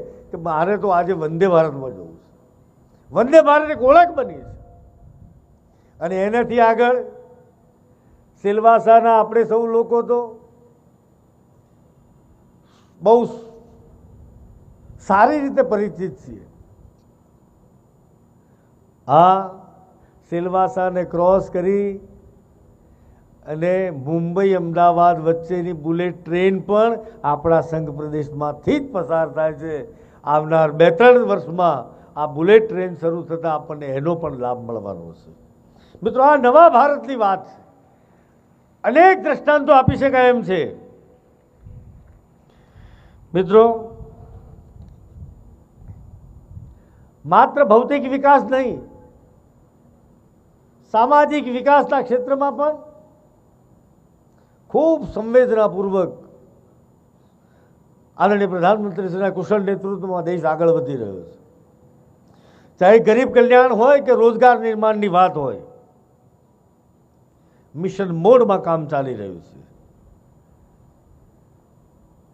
મારે તો આજે વંદે ભારતમાં જવું છે. વંદે ભારત એક ઓળખ બની છે. અને એનાથી આગળ સિલવાસાના આપણે સૌ લોકો તો બહુ સારી રીતે પરિચિત છીએ. આ સિલવાસાને ક્રોસ કરી અને મુંબઈ અમદાવાદ વચ્ચેની બુલેટ ટ્રેન પણ આપણા સંઘ પ્રદેશમાંથી જ પસાર થાય છે. આવનાર 2-3 વર્ષમાં આ બુલેટ ટ્રેન શરૂ થતાં આપણને એનો પણ લાભ મળવાનો છે. મિત્રો, આ નવા ભારતની વાત છે. અનેક દ્રષ્ટાંતો આપી શકાય એમ છે. મિત્રો, માત્ર ભૌતિક વિકાસ નહીં, સામાજિક વિકાસના ક્ષેત્રમાં પણ ખૂબ સંવેદનાપૂર્વક આદરણીય પ્રધાનમંત્રીશ્રીના કુશળ નેતૃત્વમાં દેશ આગળ વધી રહ્યો છે. ચાહે ગરીબ કલ્યાણ હોય કે રોજગાર નિર્માણની વાત હોય, મિશન મોડમાં કામ ચાલી રહ્યું છે.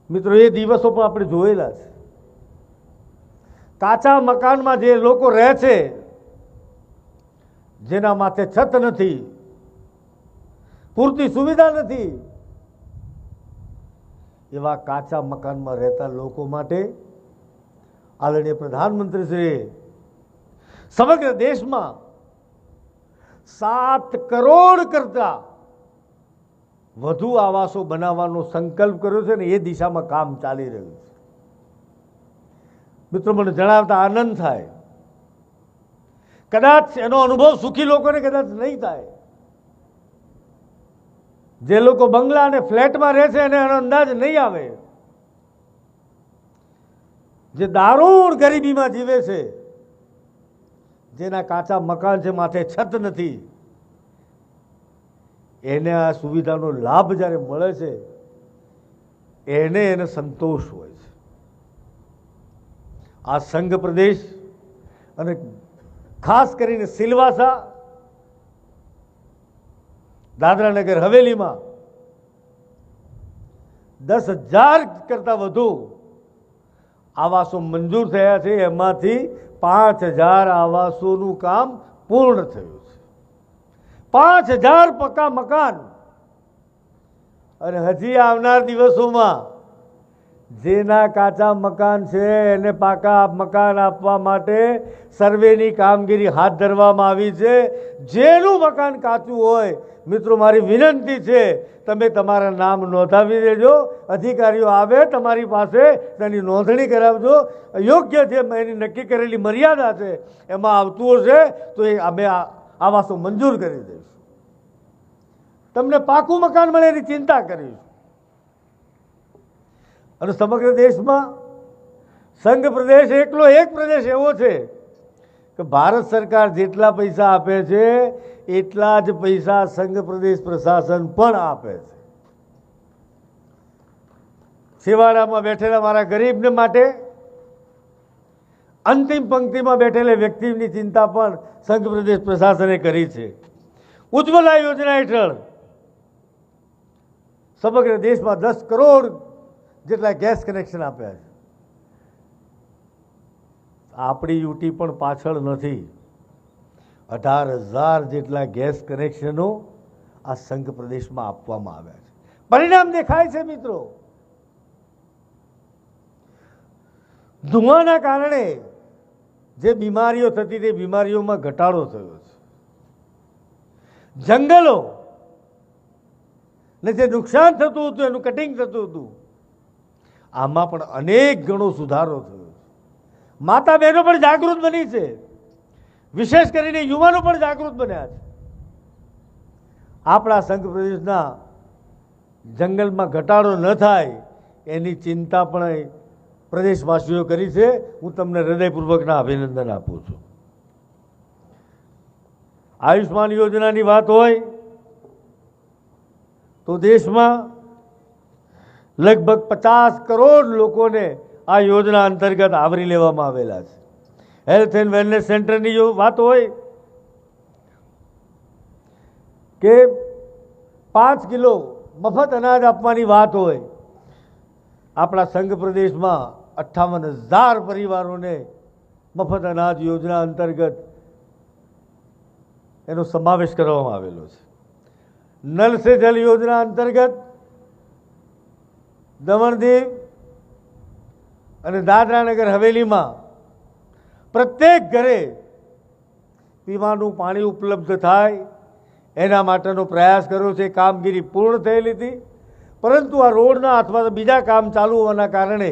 મિત્રો, એ દિવસો પણ આપણે જોયેલા છે. કાચા મકાનમાં જે લોકો રહે છે, જેના માથે છત નથી, પૂરતી સુવિધા નથી, એવા કાચા મકાનમાં રહેતા લોકો માટે આદરણીય પ્રધાનમંત્રીશ્રીએ સમગ્ર દેશમાં 7 કરોડ કરતા વધુ આવાસો બનાવવાનો સંકલ્પ કર્યો છે ને એ દિશામાં કામ ચાલી રહ્યું છે. મિત્રો, મને જણાવતા આનંદ થાય. કદાચ એનો અનુભવ સુખી લોકોને કદાચ નહીં થાય. જે લોકો બંગલા અને ફ્લેટમાં રહે છે એને એનો અંદાજ નહીં આવે. જે દારૂણ ગરીબીમાં જીવે છે, જેના કાચા મકાન છે, માથે છત નથી, એને આ સુવિધાનો લાભ જ્યારે મળે છે એને સંતોષ હોય છે. આ સંઘ પ્રદેશ અને ખાસ કરીને સિલવાસા, દાદરા નગર હવેલીમાં 10,000 કરતાં વધુ આવાસો મંજૂર થયા છે. એમાંથી 5,000 આવાસોનું કામ પૂર્ણ થયું છે. 5,000 પક્કા મકાન. અને હજી આવનાર દિવસોમાં જેના કાચા મકાન છે એને પાકા મકાન આપવા માટે સર્વેની કામગીરી હાથ ધરવામાં આવી છે. જેનું મકાન કાચું હોય, મિત્રો, મારી વિનંતી છે, તમે તમારા નામ નોંધાવી દેજો. અધિકારીઓ આવે તમારી પાસે તેની નોંધણી કરાવજો. યોગ્ય છે, એની નક્કી કરેલી મર્યાદા છે, એમાં આવતું હશે તો એ અમે આવાસો મંજૂર કરી દઈશું. તમને પાકું મકાન મળે એની ચિંતા કરીશું. અને સમગ્ર દેશમાં સંઘ પ્રદેશ એકલો એક પ્રદેશ એવો છે કે ભારત સરકાર જેટલા પૈસા આપે છે એટલા જ પૈસા સંઘ પ્રદેશ પ્રશાસન પણ આપે છે. છેવાડામાં બેઠેલા મારા ગરીબને માટે, અંતિમ પંક્તિમાં બેઠેલા વ્યક્તિની ચિંતા પણ સંઘ પ્રદેશ પ્રશાસને કરી છે. ઉજ્જવલા યોજના હેઠળ સમગ્ર દેશમાં 10 કરોડ જેટલા ગેસ કનેક્શન આપ્યા છે. આપણી યુટી પણ પાછળ નથી. 18,000 જેટલા ગેસ કનેક્શનો આ સંઘ પ્રદેશમાં આપવામાં આવ્યા છે. પરિણામ દેખાય છે મિત્રો. ધુમાના કારણે જે બીમારીઓ થતી તે બીમારીઓમાં ઘટાડો થયો છે. જંગલો ને જે નુકસાન થતું હતું એનું કટિંગ થતું હતું, આમાં પણ અનેક ગણો સુધારો થયો. માતા બહેનો પણ જાગૃત બની છે. વિશેષ કરીને યુવાનો પણ જાગૃત બન્યા છે. આપણા સંઘ પ્રદેશના જંગલમાં ઘટાડો ન થાય એની ચિંતા પણ પ્રદેશવાસીઓ કરી છે. હું તમને હૃદયપૂર્વકના અભિનંદન આપું છું. આયુષ્માન યોજનાની વાત હોય તો દેશમાં લગભગ 50 કરોડ લોકોને આ યોજના અંતર્ગત આવરી લેવામાં આવેલા છે. હેલ્થ એન્ડ વેલનેસ સેન્ટરની વાત હોય કે 5 કિલો મફત અનાજ આપવાની વાત હોય, આપણા સંઘ પ્રદેશમાં 58,000 પરિવારોને મફત અનાજ યોજના અંતર્ગત એનો સમાવેશ કરવામાં આવેલો છે. નલ સે જલ યોજના અંતર્ગત દમણ દીવ અને દાદરા નગર હવેલીમાં પ્રત્યેક ઘરે પીવાનું પાણી ઉપલબ્ધ થાય એના માટેનો પ્રયાસ કર્યો છે. કામગીરી પૂર્ણ થયેલી હતી, પરંતુ આ રોડના અથવા બીજા કામ ચાલુ હોવાના કારણે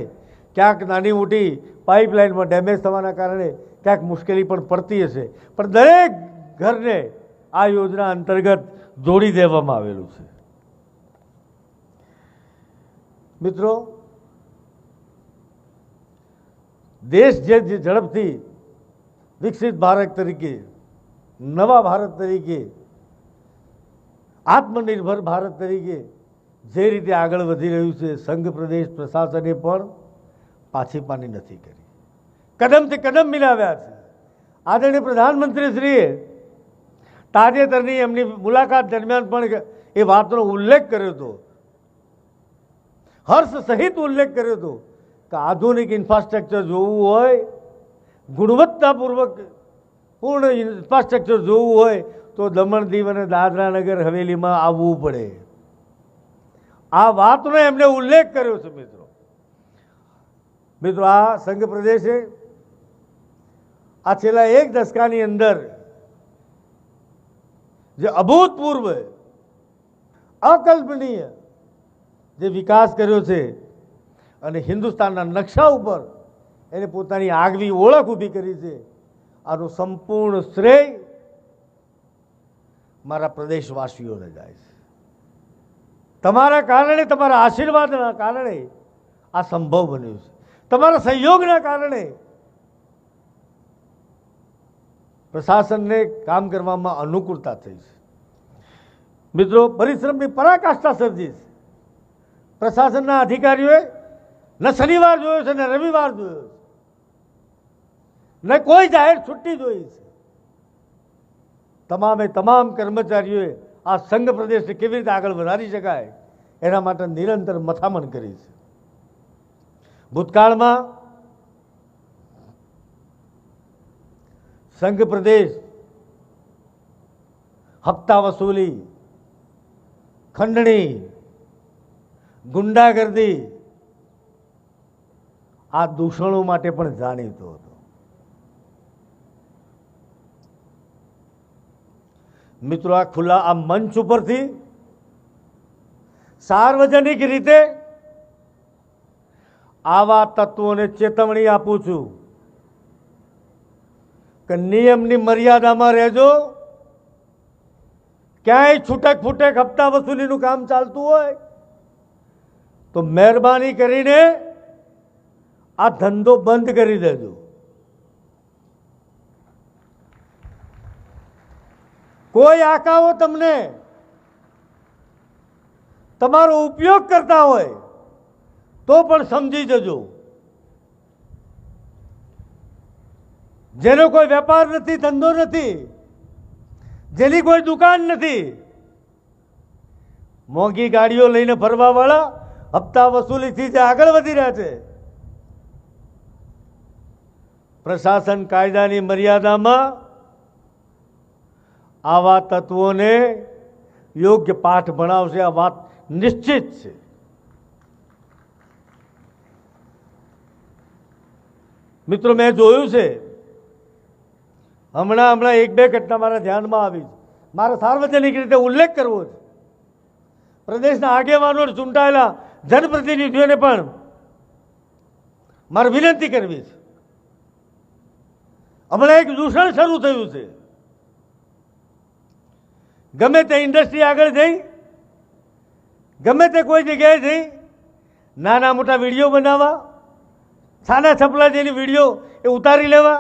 ક્યાંક નાની મોટી પાઇપલાઇનમાં ડેમેજ થવાના કારણે ક્યાંક મુશ્કેલી પણ પડતી હશે, પણ દરેક ઘરને આ યોજના અંતર્ગત જોડી દેવામાં આવેલું છે. મિત્રો, દેશ જે ઝડપથી વિકસિત ભારત તરીકે, નવા ભારત તરીકે, આત્મનિર્ભર ભારત તરીકે જે રીતે આગળ વધી રહ્યું છે, સંઘ પ્રદેશ પ્રશાસને પણ પાછી પાની નથી કરી, કદમથી કદમ મિલાવ્યા છે. આદરણીય પ્રધાનમંત્રીશ્રીએ તાજેતરની એમની મુલાકાત દરમિયાન પણ એ વાતનો ઉલ્લેખ કર્યો હતો, હર્ષ સહિત ઉલ્લેખ કર્યો હતો કે આધુનિક ઇન્ફ્રાસ્ટ્રક્ચર જોવું હોય, ગુણવત્તાપૂર્વક પૂર્ણ ઇન્ફ્રાસ્ટ્રક્ચર જોવું હોય તો દમણ દીવ અને દાદરા નગર હવેલીમાં આવવું પડે. આ વાતનો એમને ઉલ્લેખ કર્યો છે. મિત્રો, આ સંઘ પ્રદેશે આ છેલ્લા એક દશકાની અંદર જે અભૂતપૂર્વ, અકલ્પનીય જે વિકાસ કર્યો છે અને હિન્દુસ્તાનના નકશા ઉપર એને પોતાની આગવી ઓળખ ઊભી કરી છે, આનું સંપૂર્ણ શ્રેય મારા પ્રદેશવાસીઓને જાય છે. તમારા કારણે, તમારા આશીર્વાદના કારણે આ સંભવ બન્યું છે. તમારા સહયોગના કારણે પ્રશાસનને કામ કરવામાં અનુકૂળતા થઈ છે. મિત્રો, પરિશ્રમની પરાકાષ્ઠા સર્જી છે. પ્રશાસનના અધિકારીઓએ ન શનિવાર જોયો છે, ન રવિવાર જોયો છે, ન કોઈ જાહેર છુટ્ટી જોઈ છે. તમામે તમામ કર્મચારીઓએ આ સંઘ પ્રદેશને કેવી રીતે આગળ વધારી શકાય એના માટે નિરંતર મથામણ કરી છે. ભૂતકાળમાં સંઘ પ્રદેશ હપ્તા વસૂલી, ખંડણી, ગુંડાગર્દી આ દૂષણો માટે પણ જાણીતો હતો. મિત્રો, આ ખુલ્લા આ મંચ ઉપરથી સાર્વજનિક રીતે આવા તત્વોને ચેતવણી આપું છું કે નિયમની મર્યાદામાં રહેજો. ક્યાંય છૂટક ફૂટક હપ્તા વસૂલીનું કામ ચાલતું હોય તો મહેરબાની કરીને આ ધંધો બંધ કરી દેજો. કોઈ આકાઓ તમને તમારો ઉપયોગ કરતા હોય તો પણ સમજી જજો. જેનો કોઈ વેપાર નથી, ધંધો નથી, જેની કોઈ દુકાન નથી, મોંઘી ગાડીઓ લઈને ફરવાવાળા હપ્તા વસૂલીથી જે આગળ વધી રહ્યા છે, પ્રશાસન કાયદાની મર્યાદામાં આવા તત્વોને યોગ્ય પાઠ ભણાવશે, આ વાત નિશ્ચિત છે. મિત્રો, મેં જોયું છે, હમણાં એક બે ઘટના મારા ધ્યાનમાં આવી છે, મારે સાર્વજનિક રીતે ઉલ્લેખ કરવો છે. પ્રદેશના આગેવાનો, ચૂંટાયેલા જનપ્રતિનિધિઓને પણ મારે વિનંતી કરવી છે. હમણાં એક દૂષણ શરૂ થયું છે. ગમે તે ઇન્ડસ્ટ્રી આગળ જઈ, ગમે તે કોઈ જગ્યાએ જઈ નાના મોટા વિડીયો બનાવવા, છાના છપલા જેની વિડીયો એ ઉતારી લેવા,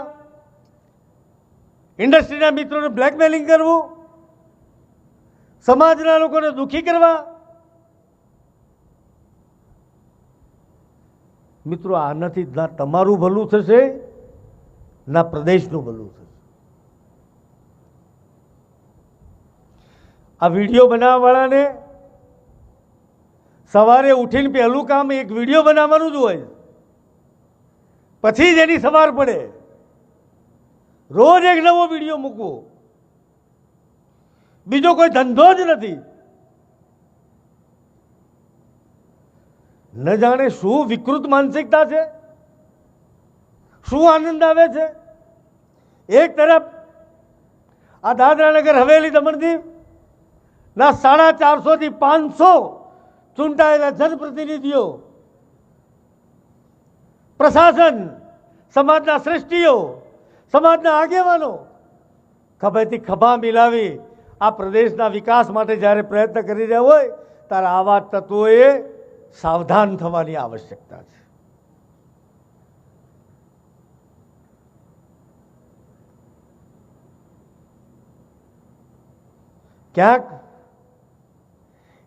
ઇન્ડસ્ટ્રીના મિત્રોને બ્લેકમેલિંગ કરવું, સમાજના લોકોને દુઃખી કરવા. મિત્રો, આનાથી ના તમારું ભલું થશે, ના પ્રદેશનું ભલું થશે. આ વિડીયો બનાવવાવાળાને સવારે ઉઠીને પહેલું કામ એક વિડીયો બનાવવાનું જ હોય, પછી જ એની સવાર પડે રોજ એક નવો વિડીયો મૂકવો, બીજો કોઈ ધંધો જ નથી. ન જાણે શું વિકૃત માનસિકતા છે, શું આનંદ આવે છે. એક તરફ આ દાદરાનગર હવેલી દમણ દીવ ના 450 થી 500 ચૂંટાયેલા જનપ્રતિનિધિઓ, પ્રશાસન, સમાજના શ્રેષ્ઠીઓ, સમાજના આગેવાનો ખભેથી ખભા મિલાવી આ પ્રદેશના વિકાસ માટે જ્યારે પ્રયત્ન કરી રહ્યા હોય ત્યારે આવા તત્વોએ સાવધાન થવાની આવશ્યકતા છે. ક્યાંક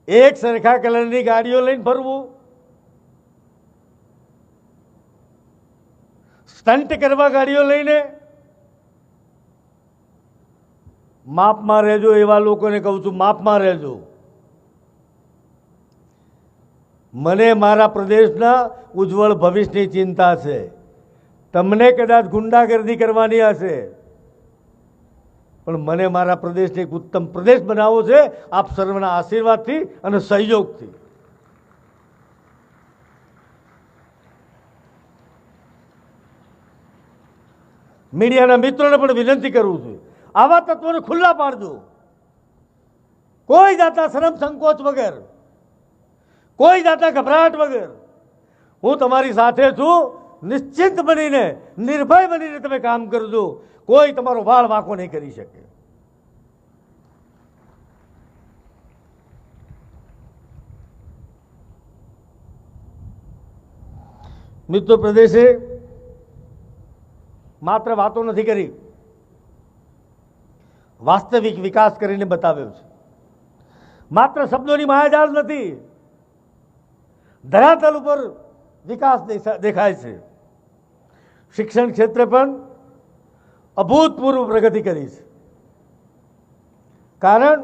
એક સરખા કલરની ગાડીઓ લઈને ફરવું, સ્ટન્ટ કરવા ગાડીઓ લઈને, માપમાં રહેજો એવા લોકોને કહું છું, માપમાં રહેજો. મને મારા પ્રદેશના ઉજ્જવળ ભવિષ્યની ચિંતા છે. તમને કદાચ ગુંડાગર્દી કરવાની હશે, પણ મને મારા પ્રદેશને એક ઉત્તમ પ્રદેશ બનાવવો છે આપ સર્વના આશીર્વાદથી અને સહયોગથી. મીડિયાના મિત્રોને પણ વિનંતી કરું છું, આવા તત્વોને ખુલ્લા પાડજો. કોઈ જાતના શરમ સંકોચ વગર, કોઈ જાતના ગભરાટ વગર હું તમારી સાથે છું. નિશ્ચિંત બનીને, નિર્ભય બનીને તમે કામ કરજો. કોઈ તમારો વાળ વાંકો નહીં કરી શકે. મિત્રો, પ્રદેશે માત્ર વાતો નથી કરી, વાસ્તવિક વિકાસ કરીને બતાવ્યો છે. માત્ર શબ્દોની માયાજાળ નથી, ધરાતલ ઉપર વિકાસ દેખાય છે. શિક્ષણ ક્ષેત્રે પણ અભૂતપૂર્વ પ્રગતિ કરી છે. કારણ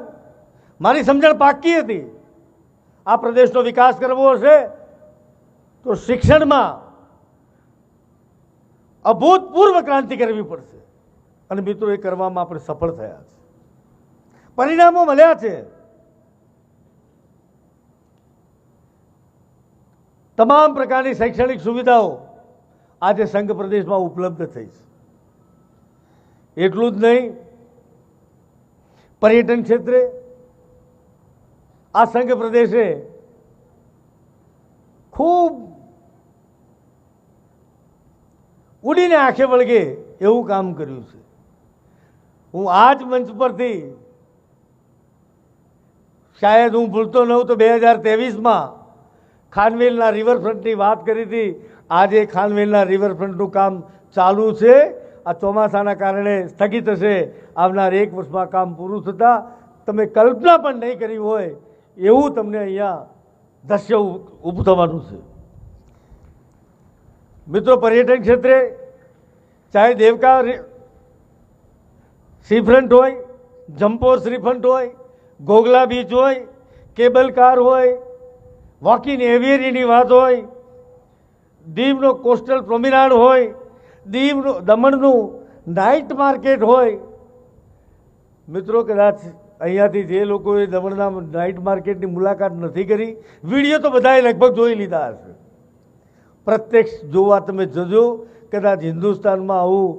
મારી સમજણ પાકી હતી, આ પ્રદેશનો વિકાસ કરવો હશે તો શિક્ષણમાં અભૂતપૂર્વ ક્રાંતિ કરવી પડશે. અને મિત્રો, એ કરવામાં આપણે સફળ થયા છે, પરિણામો મળ્યા છે. તમામ પ્રકારની શૈક્ષણિક સુવિધાઓ આજે સંઘ પ્રદેશમાં ઉપલબ્ધ થઈ છે. એટલું જ નહીં, પર્યટન ક્ષેત્રે આ સંઘ પ્રદેશે ખૂબ ઉડીને આંખે વળગે એવું કામ કર્યું છે. હું આ જ મંચ પરથી, શાયદ હું ભૂલતો ન હોઉં તો 2023માં ખાનવેલના રિવરફ્રન્ટની વાત કરી હતી. આજે ખાનવેલના રિવરફ્રન્ટનું કામ ચાલુ છે. આ ચોમાસાના કારણે સ્થગિત હશે. આવનાર 1 વર્ષમાં કામ પૂરું થતાં તમે કલ્પના પણ નહીં કરી હોય એવું તમને અહીંયા દ્રશ્ય ઊભું થવાનું છે. મિત્રો, પર્યટન ક્ષેત્રે ચાહે દેવકા સીફ્રન્ટ હોય, જંપોર શ્રીફ્રન્ટ હોય, ઘોઘલા બીચ હોય, કેબલ કાર હોય, વોકિંગ એવિયરીની વાત હોય, દીવનો કોસ્ટલ પ્રોમિનાડ હોય, દીવનું દમણનું નાઇટ માર્કેટ હોય. મિત્રો, કદાચ અહીંયાથી જે લોકોએ દમણના નાઇટ માર્કેટની મુલાકાત નથી કરી, વિડીયો તો બધાએ લગભગ જોઈ લીધા હશે. પ્રત્યક્ષ જોવા તમે જજો. કદાચ હિન્દુસ્તાનમાં આવું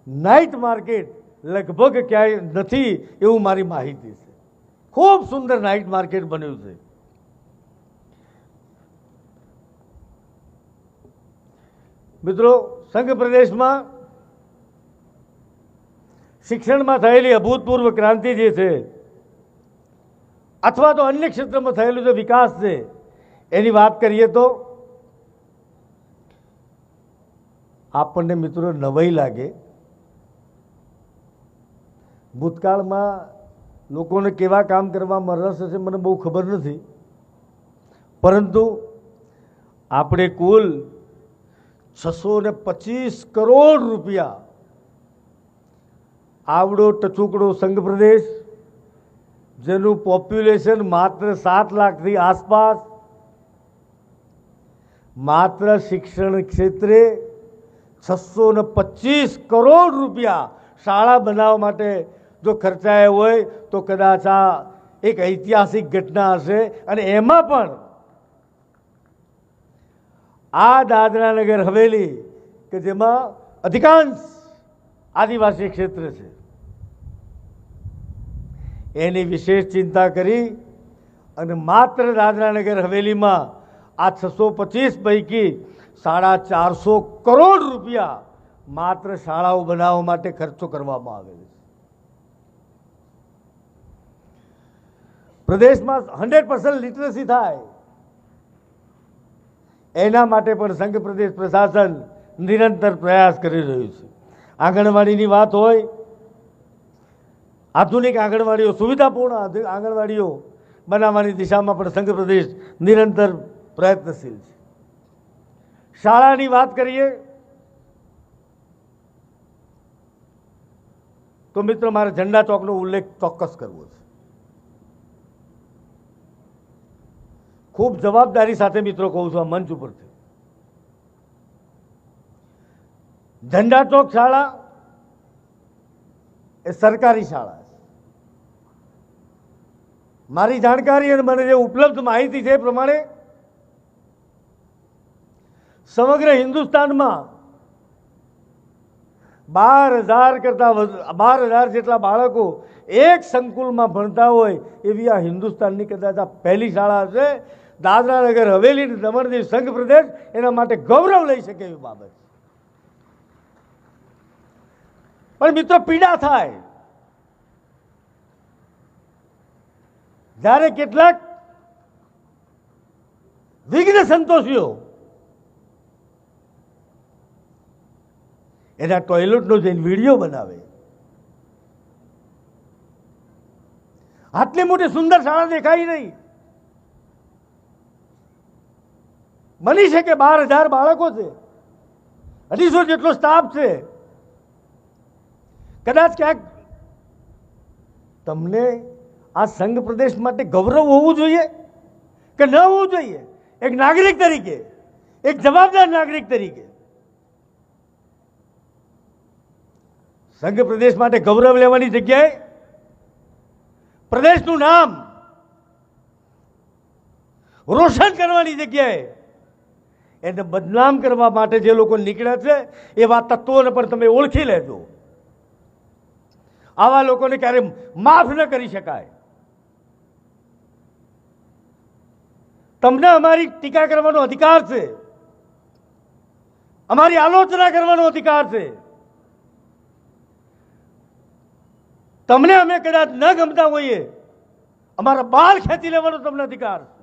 નાઇટ માર્કેટ લગભગ ક્યાંય નથી એવું મારી માહિતી છે. ખૂબ સુંદર નાઇટ માર્કેટ બન્યું છે. મિત્રો, સંઘ પ્રદેશમાં શિક્ષણમાં થયેલી અભૂતપૂર્વ ક્રાંતિ જે છે, અથવા તો અન્ય ક્ષેત્રમાં થયેલું જે વિકાસ છે એની વાત કરીએ તો આપણને મિત્રો નવાઈ લાગે. ભૂતકાળમાં લોકોને કેવા કામ કરવામાં રસ હશે મને બહુ ખબર નથી, પરંતુ આપણે કુલ 625 કરોડ રૂપિયા આવડો ટચુકડો સંઘ પ્રદેશ, જેનું પોપ્યુલેશન માત્ર 7 લાખથી આસપાસ, માત્ર શિક્ષણ ક્ષેત્રે 625 કરોડ રૂપિયા શાળા બનાવવા માટે જો ખર્ચાયા હોય તો કદાચ આ એક ઐતિહાસિક ઘટના હશે. અને એમાં પણ આ દાદરાનગર હવેલી કે જેમાં અધિકાંશ આદિવાસી ક્ષેત્ર છે, એની વિશેષ ચિંતા કરી અને માત્ર દાદરાનગર હવેલીમાં આ 625 પૈકી 450 કરોડ રૂપિયા માત્ર શાળાઓ બનાવવા માટે ખર્ચો કરવામાં આવેલો છે. પ્રદેશમાં 100% લિટરસી થાય એના માટે પણ સંઘ પ્રદેશ પ્રશાસન નિરંતર પ્રયાસ કરી રહ્યું છે. આંગણવાડીની વાત હોય, આધુનિક આંગણવાડીઓ, સુવિધાપૂર્ણ આંગણવાડીઓ બનાવવાની દિશામાં પણ સંઘ પ્રદેશ નિરંતર પ્રયત્નશીલ છે. શાળાની વાત કરીએ તો મિત્રો મારે ઝંડા ચોકનો ઉલ્લેખ ચોક્કસ કરવો છે. ખૂબ જવાબદારી સાથે મિત્રો કહું છું આ મંચ ઉપરથી. ઝંડા ચોક શાળા એ સરકારી શાળા છે. મારી જાણકારી અને મને જે ઉપલબ્ધ માહિતી છે એ પ્રમાણે સમગ્ર હિન્દુસ્તાનમાં 12,000 જેટલા બાળકો એક સંકુલમાં ભણતા હોય એવી આ હિન્દુસ્તાનની કદાચ આ પહેલી શાળા છે. દાદરાનગર હવેલી દમણ દીવ સંઘ પ્રદેશ એના માટે ગૌરવ લઈ શકે એવી બાબત. પણ મિત્રો પીડા થાય જ્યારે કેટલાક વિઘ્ન સંતોષીઓ એના ટોયલેટનો જઈને વિડીયો બનાવે. આટલી મોટી સુંદર શાળા દેખાય નહીં. બની શકે 12,000 બાળકો છે, 250 જેટલો સ્ટાફ છે. કદાચ ક્યાંક તમને આ સંઘ પ્રદેશ માટે ગૌરવ હોવું જોઈએ કે ન હોવું જોઈએ? એક નાગરિક તરીકે, એક જવાબદાર નાગરિક તરીકે સંઘ પ્રદેશ માટે ગૌરવ લેવાની જગ્યાએ પ્રદેશનું નામ રોશન કરવાની જગ્યાએ એને બદનામ કરવા માટે જે લોકો નીકળ્યા છે એવા તત્વોને પણ તમે ઓળખી લેજો. આવા લોકોને ક્યારે માફ ન કરી શકાય. તમને અમારી ટીકા કરવાનો અધિકાર છે, અમારી આલોચના કરવાનો અધિકાર છે. તમને અમે કદાચ ન ગમતા હોઈએ, અમારા બાલ ખેંચી લેવાનો તમને અધિકાર છે.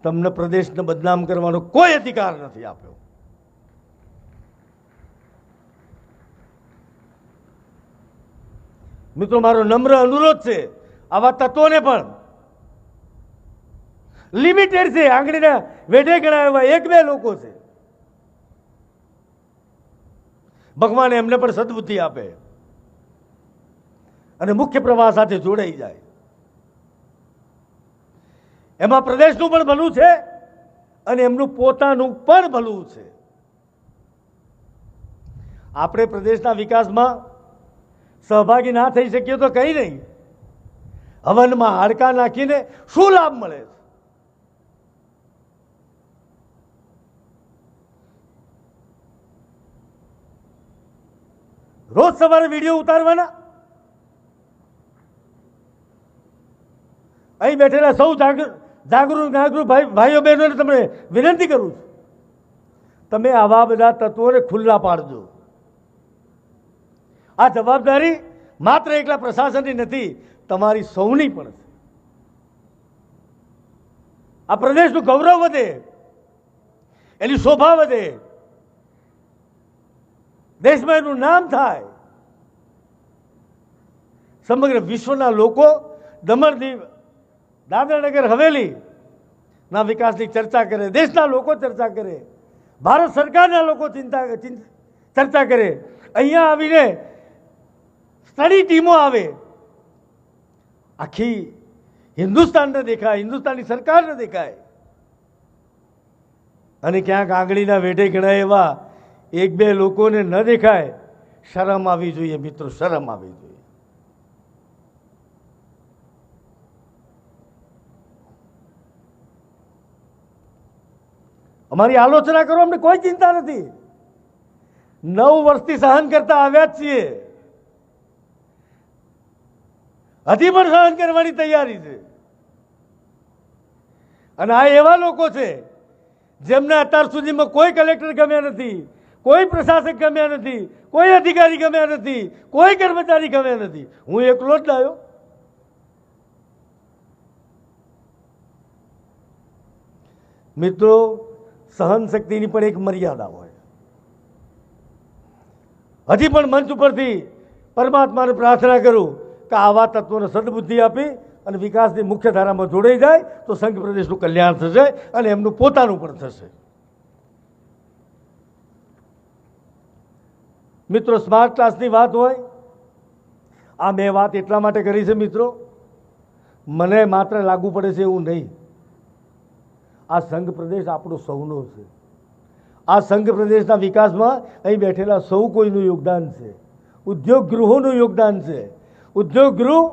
તમને પ્રદેશને બદનામ કરવાનો કોઈ અધિકાર નથી આપ્યો. મિત્રો મારો નમ્ર અનુરોધ છે આવા તત્વોને પણ, લિમિટેડ છે, આંગળીના વેઢે ગણાય એવા 1-2 લોકો છે, ભગવાન એમને પણ સદબુદ્ધિ આપે અને મુખ્ય પ્રવાહ સાથે જોડાઈ જાય. એમાં પ્રદેશનું પણ ભલું છે અને એમનું પોતાનું પણ ભલું છે. આપણે પ્રદેશના વિકાસમાં સહભાગી ના થઈ શકીએ તો કંઈ નહીં, હવનમાં હાડકા નાખીને શું લાભ મળે છે? રોજ સવારે વિડીયો ઉતારવાના, અહીં બેઠેલા સૌ જાગૃત ભાઈઓ બહેનોને તમને વિનંતી કરું છું, તમે આવા બધા તત્વોને ખુલ્લા પાડજો. આ જવાબદારી માત્ર એકલા પ્રશાસનની નથી, તમારી સૌની પણ છે. આ પ્રદેશનું ગૌરવ વધે, એની શોભા વધે, દેશમાં એનું નામ થાય. સમગ્ર વિશ્વના લોકો દમણ દીવ દાદરાનગર હવેલી ના વિકાસની ચર્ચા કરે, દેશના લોકો ચર્ચા કરે, ભારત સરકારના લોકો ચર્ચા કરે, અહીંયા આવીને સ્ટડી ટીમો આવે, આખી હિન્દુસ્તાનને દેખાય, હિન્દુસ્તાનની સરકારને દેખાય. અને ક્યાંક આંગળીના વેઢે ગણાય એવા 1-2 લોકોને ન દેખાય. શરમ આવી જોઈએ મિત્રો, શરમ આવી જોઈએ. અમારી આલોચના કરો, અમને કોઈ ચિંતા નથી. 9 વર્ષથી સહન કરતા આવ્યા જ છીએ. હજી પણ સહન કરવાની તૈયારી છે. અને આ એવા લોકો છે જેમને અત્યાર સુધીમાં કોઈ કલેક્ટર ગમ્યા નથી, કોઈ પ્રશાસક ગમ્યા નથી, કોઈ અધિકારી ગમ્યા નથી, કોઈ કર્મચારી ગમ્યા નથી. હું એકલો જ લાવ્યો. મિત્રો, સહન શક્તિની પણ એક મર્યાદા હોય. હજી પણ મંચ ઉપરથી પરમાત્માને પ્રાર્થના કરું કે આવા તત્વોને સદબુદ્ધિ આપી અને વિકાસની મુખ્ય ધારામાં જોડાઈ જાય તો સંઘ પ્રદેશનું કલ્યાણ થશે અને એમનું પોતાનું પણ થશે. મિત્રો, સ્માર્ટ ક્લાસની વાત હોય, આ મેં વાત એટલા માટે કરી છે મિત્રો, મને માત્ર લાગુ પડે છે એવું નહીં. આ સંઘ પ્રદેશ આપણો સૌનો છે. આ સંઘ પ્રદેશના વિકાસમાં અહીં બેઠેલા સૌ કોઈનું યોગદાન છે. ઉદ્યોગ ગૃહોનું યોગદાન છે. ઉદ્યોગ ગૃહ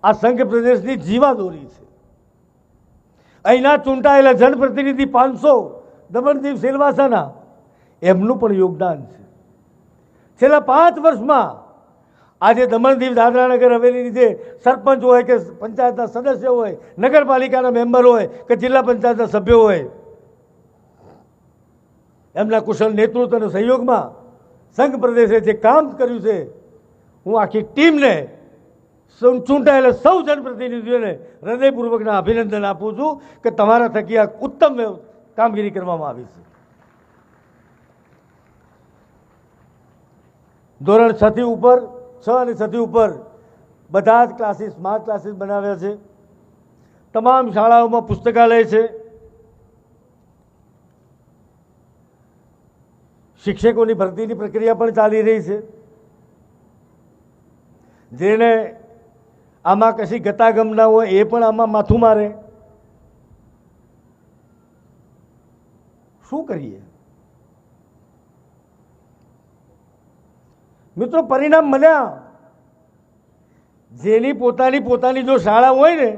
આ સંઘ પ્રદેશની જીવાદોરી છે. અહીંના ચૂંટાયેલા જનપ્રતિનિધિ 500 દમણ દીવ સિલવાસાના, એમનું પણ યોગદાન છે. છેલ્લા 5 વર્ષમાં આજે દમણ દીવ દાદરા નગર હવેલીની જે સરપંચ હોય કે પંચાયતના સદસ્ય હોય, નગરપાલિકાના મેમ્બર હોય કે જિલ્લા પંચાયતના સભ્યો હોય, એમના કુશળ નેતૃત્વ અને સહયોગમાં સંઘ પ્રદેશે જે કામ કર્યું છે, હું આખી ટીમને, ચૂંટાયેલા સૌ જનપ્રતિનિધિઓને હૃદયપૂર્વકના અભિનંદન આપું છું કે તમારા થકી આ ઉત્તમ કામગીરી કરવામાં આવી છે. ધોરણ 6 થી ઉપર, 6 અને 6 થી ઉપર બધા જ ક્લાસીસ, સ્માર્ટ ક્લાસીસ બનાવ્યા છે. તમામ શાળાઓમાં પુસ્તકાલય છે. શિક્ષકોની ભરતીની પ્રક્રિયા પણ ચાલી રહી છે. જેને આમાં કશી ગતાગમ ના હોય એ પણ આમાં માથું મારે. શું કરીએ મિત્રો? પરિણામ મળ્યા. જેની પોતાની જો શાળા હોય ને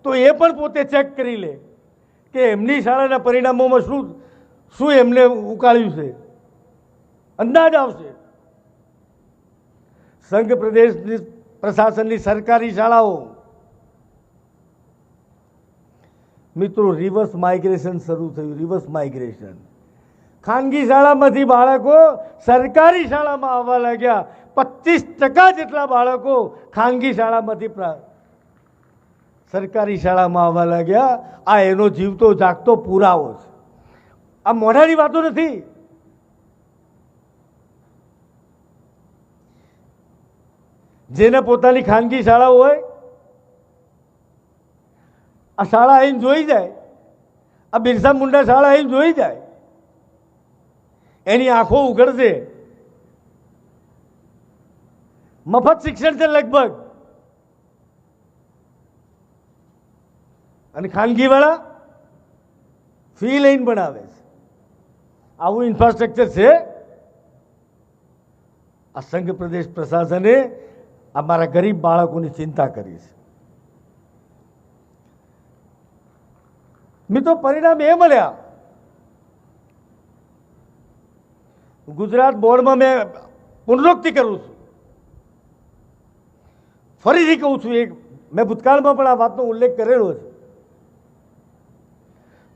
તો એ પણ પોતે ચેક કરી લે કે એમની શાળાના પરિણામોમાં શું એમને ઉકાળ્યું છે. અંદાજ આવશે. સંઘ પ્રદેશની પ્રશાસનની સરકારી શાળાઓ મિત્રો, રિવર્સ માઇગ્રેશન શરૂ થયું. Reverse migration. ખાનગી શાળામાંથી બાળકો સરકારી શાળામાં આવવા લાગ્યા. 25% જેટલા બાળકો ખાનગી શાળામાંથી સરકારી શાળામાં આવવા લાગ્યા. આ એનો જીવતો જાગતો પુરાવો છે. આ મોઢાની વાતો નથી. જેને પોતાની ખાનગી શાળા હોય, આ શાળા આવીને જોઈ જાય, આ બિરસા મુંડા શાળા આવીને જોઈ જાય, એની આંખો ઉઘડશે. મફત શિક્ષણ છે લગભગ. અને ખાનગીવાળા ફી લઈને ભણાવે છે. આવું ઇન્ફ્રાસ્ટ્રક્ચર છે. આ સંઘ પ્રદેશ પ્રશાસને અમારા ગરીબ બાળકોની ચિંતા કરી છે. મિત્રો, પરિણામ એ મળ્યા. ગુજરાત બોર્ડમાં મેં પુનરોક્તિ કરું છું, ફરીથી કહું છું, મેં ભૂતકાળમાં પણ આ વાતનો ઉલ્લેખ કરેલો છે.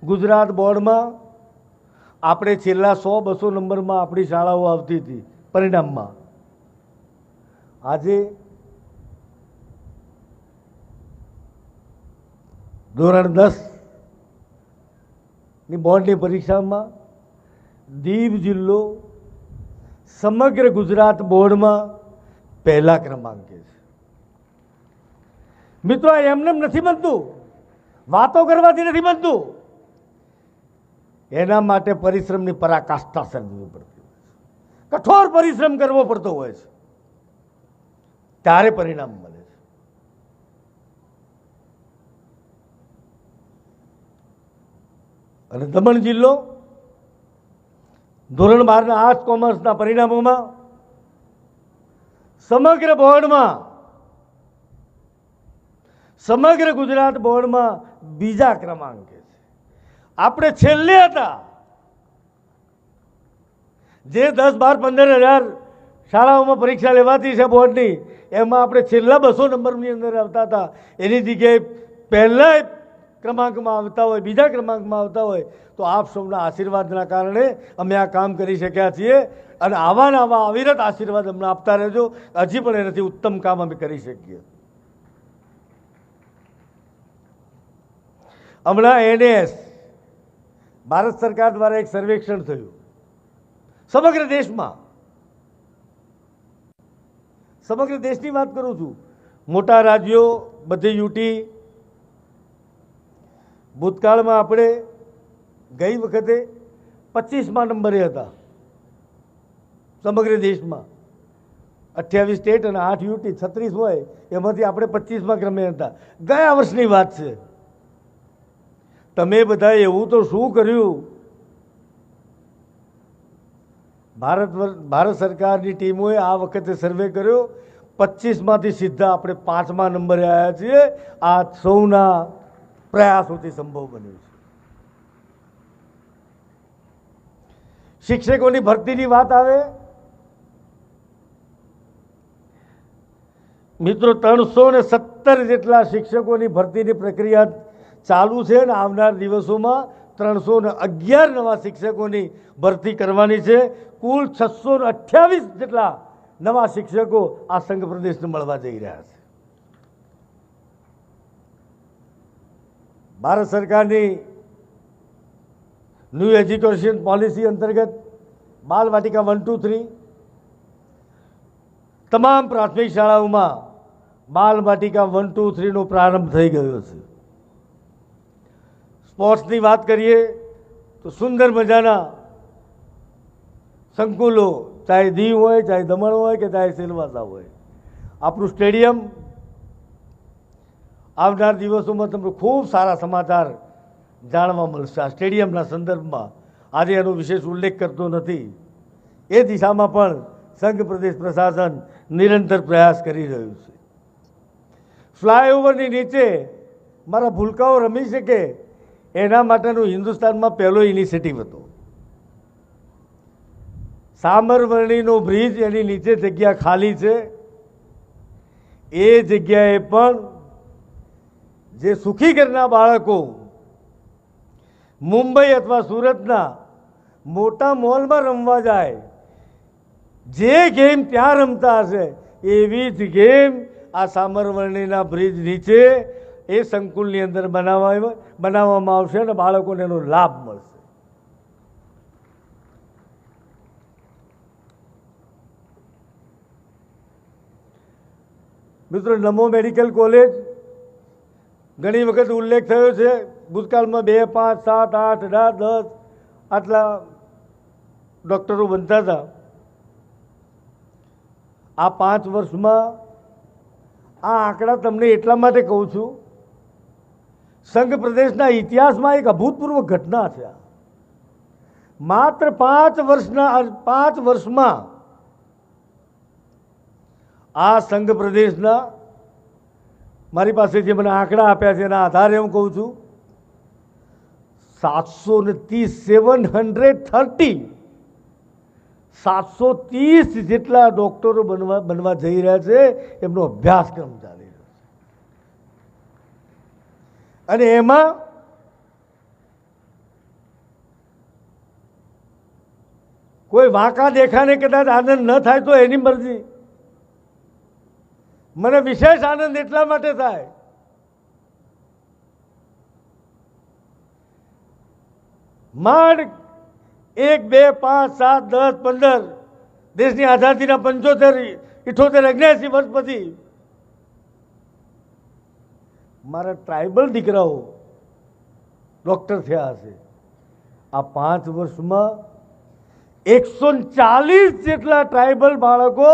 ગુજરાત બોર્ડમાં આપણે છેલ્લા 100-200 નંબરમાં આપણી શાળાઓ આવતી હતી પરિણામમાં. આજે ધોરણ 10ની બોર્ડની પરીક્ષામાં દીવ જિલ્લો સમગ્ર ગુજરાત બોર્ડમાં પહેલા ક્રમાંકે છે. મિત્રો, આ એમને નથી બનતું, વાતો કરવાથી નથી બનતું. એના માટે પરિશ્રમની પરાકાષ્ઠા સર્જવી પડતી હોય છે. કઠોર પરિશ્રમ કરવો પડતો હોય છે, ત્યારે પરિણામ મળે છે. અને દમણ જિલ્લો ધોરણ 12ના આર્ટ્સ કોમર્સના પરિણામોમાં સમગ્ર બોર્ડમાં, સમગ્ર ગુજરાત બોર્ડમાં બીજા ક્રમાંકે છે. આપણે છેલ્લે હતા. જે 10, 12, 15 હજાર શાળાઓમાં પરીક્ષા લેવાતી છે બોર્ડની, એમાં આપણે છેલ્લા 200 નંબરની અંદર આવતા હતા, એની જગ્યાએ પહેલા ક્રમાંકમાં આવતા હોય, બીજા ક્રમાંકમાં આવતા હોય, તો આપ સૌના આશીર્વાદના કારણે અમે આ કામ કરી શક્યા છીએ. અને આવા ને આવા અવિરત આશીર્વાદ અમને આપતા રહેજો. હજી પણ એનાથી ઉત્તમ કામ અમે કરી શકીએ. હમણાં NS ભારત સરકાર દ્વારા એક સર્વેક્ષણ થયું સમગ્ર દેશમાં. સમગ્ર દેશની વાત કરું છું. મોટા રાજ્યો બધે યુટી. ભૂતકાળમાં આપણે ગઈ વખતે 25મા નંબરે હતા સમગ્ર દેશમાં. 28 સ્ટેટ અને 8 યુટી, 36 હોય, એમાંથી આપણે 25મા ક્રમે હતા. ગયા વર્ષની વાત છે. તમે બધાએ એવું તો શું કર્યું? ભારત સરકારની ટીમોએ આ વખતે સર્વે કર્યો, 25માંથી સીધા આપણે 5મા નંબરે આવ્યા છીએ. આ સૌના પ્રયાસોથી સંભવ બન્યું છે. શિક્ષકોની ભરતીની વાત આવે, મિત્રો 317 જેટલા શિક્ષકોની ભરતીની પ્રક્રિયા ચાલુ છે અને આવનાર દિવસોમાં 311 નવા શિક્ષકોની ભરતી કરવાની છે. કુલ 628 જેટલા નવા શિક્ષકો આ સંઘ પ્રદેશને મળવા જઈ રહ્યા છે. ભારત સરકારની ન્યૂ એજ્યુકેશન પોલિસી અંતર્ગત બાલવાટિકા 1, 2, 3 તમામ પ્રાથમિક શાળાઓમાં બાલવાટિકા 1, 2, 3 નો પ્રારંભ થઈ ગયો છે. સ્પોર્ટ્સની વાત કરીએ તો સુંદર મજાના સંકુલો, ચાહે દીવ હોય, ચાહે દમણ હોય કે ચાહે સિલવાસા હોય. આપણું સ્ટેડિયમ આવનાર દિવસોમાં તમને ખૂબ સારા સમાચાર જાણવા મળશે આ સ્ટેડિયમના સંદર્ભમાં. આજે એનો વિશેષ ઉલ્લેખ કરતો નથી. એ દિશામાં પણ સંઘ પ્રદેશ પ્રશાસન નિરંતર પ્રયાસ કરી રહ્યું છે. ફ્લાયઓવરની નીચે મારા ભૂલકાઓ રમી શકે એના માટેનું હિન્દુસ્તાનમાં પહેલો ઇનિશિયેટિવ હતો. સાબરમતીનો બ્રિજ, એની નીચે જગ્યા ખાલી છે. એ જગ્યાએ પણ જે સુખી ઘરના બાળકો મુંબઈ અથવા સુરતના મોટા મોલમાં રમવા જાય, જે ગેમ ત્યાં રમતા હશે એવી જ ગેમ આ સાબરમતીના બ્રિજ નીચે એ સંકુલની અંદર બનાવવામાં આવશે અને બાળકોને એનો લાભ મળશે. મિત્રો, નમો મેડિકલ કોલેજ ઘણી વખત ઉલ્લેખ થયો છે. ભૂતકાળમાં 2, 5, 7, 8, 10 આટલા ડૉક્ટરો બનતા હતા. આ 5 વર્ષમાં આ આંકડા તમને એટલા માટે કહું છું, સંઘ પ્રદેશના ઇતિહાસમાં એક અભૂતપૂર્વ ઘટના છે. માત્ર 5 વર્ષમાં આ સંઘ પ્રદેશના, મારી પાસે જે મને આંકડા આપ્યા છે એના આધારે હું કહું છું, 730 જેટલા ડૉક્ટરો બનવા જઈ રહ્યા છે. એમનો અભ્યાસક્રમ ચાલી રહ્યો છે. અને એમાં કોઈ વાંકા દેખાને કદાચ આનંદ ન થાય તો એની મરજી. મને વિશેષ આનંદ એટલા માટે થાય, માંડ 1, 2, 5, 7, 10, 15 દેશની આઝાદીના 75, 78, 79 વર્ષ પછી મારા ટ્રાઇબલ દીકરાઓ ડૉક્ટર થયા હશે. આ 5 વર્ષમાં 140 જેટલા ટ્રાઇબલ બાળકો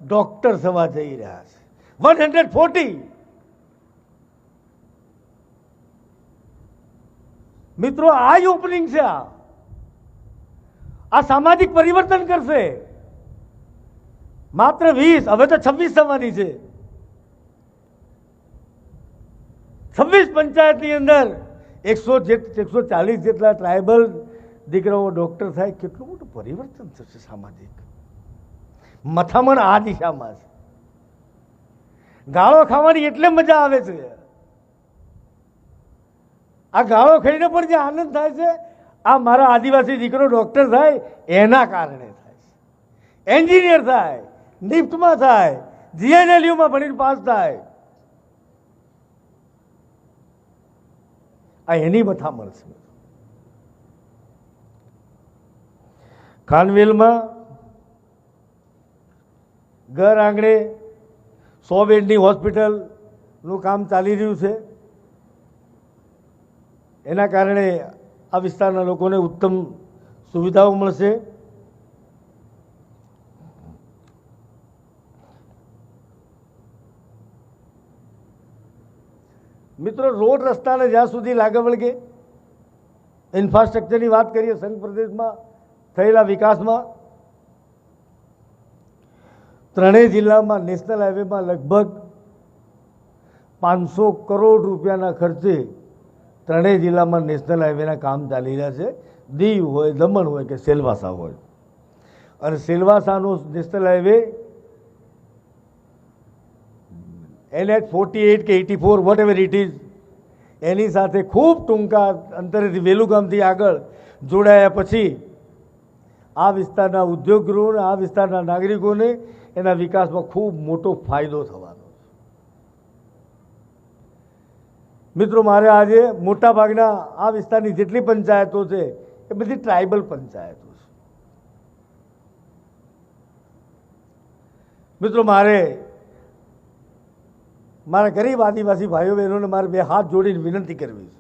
ડૉક્ટર થવા જઈ રહ્યા છે. 140. મિત્રો, આ જ ઓપનિંગ છે. આ સામાજિક પરિવર્તન કરશે. માત્ર 20, હવે તો 26 થવાની છે. 26 પંચાયતની અંદર 140 જેટલા ટ્રાઇબલ દીકરાઓ ડૉક્ટર થાય. કેટલું મોટું પરિવર્તન થશે સામાજિક. મથામણ આ દિશામાં છે. ગાળો ખાવાની એટલે મજા આવે છે. આ ગાળો ખાઈને પણ જે આનંદ થાય છે, આ મારા આદિવાસી દીકરો ડૉક્ટર થાય એના કારણે થાય છે. એન્જિનિયર થાય, નિફ્ટમાં થાય, જીએનએલયુમાં ભણીને પાસ થાય, આ એની મથામણ છે. ખાનવેલમાં ઘર આંગણે 100 બેડની હોસ્પિટલનું કામ ચાલી રહ્યું છે. એના કારણે આ વિસ્તારના લોકોને ઉત્તમ સુવિધાઓ મળશે. મિત્રો, રોડ રસ્તાને જ્યાં સુધી લાગે વળગે, ઇન્ફ્રાસ્ટ્રક્ચરની વાત કરીએ, સંઘ પ્રદેશમાં થયેલા વિકાસમાં ત્રણેય જિલ્લામાં નેશનલ હાઈવેમાં લગભગ 500 કરોડ રૂપિયાના ખર્ચે ત્રણેય જિલ્લામાં નેશનલ હાઈવેના કામ ચાલી રહ્યા છે. દીવ હોય, દમણ હોય કે સેલવાસા હોય. અને સેલવાસાનો નેશનલ હાઈવે NH48 કે 84 વોટ એવર ઇટ ઇઝ, એની સાથે ખૂબ ટૂંકા અંતરેથી વેલુગામથી આગળ જોડાયા પછી આ વિસ્તારના ઉદ્યોગગૃહોને, આ વિસ્તારના નાગરિકોને એના વિકાસમાં ખૂબ મોટો ફાયદો થવાનો છે. મિત્રો, મારે આજે મોટા ભાગના આ વિસ્તારની જેટલી પંચાયતો છે એ બધી ટ્રાઇબલ પંચાયતો છે. મિત્રો, મારા ગરીબ આદિવાસી ભાઈઓ બહેનોને મારે બે હાથ જોડીને વિનંતી કરવી છે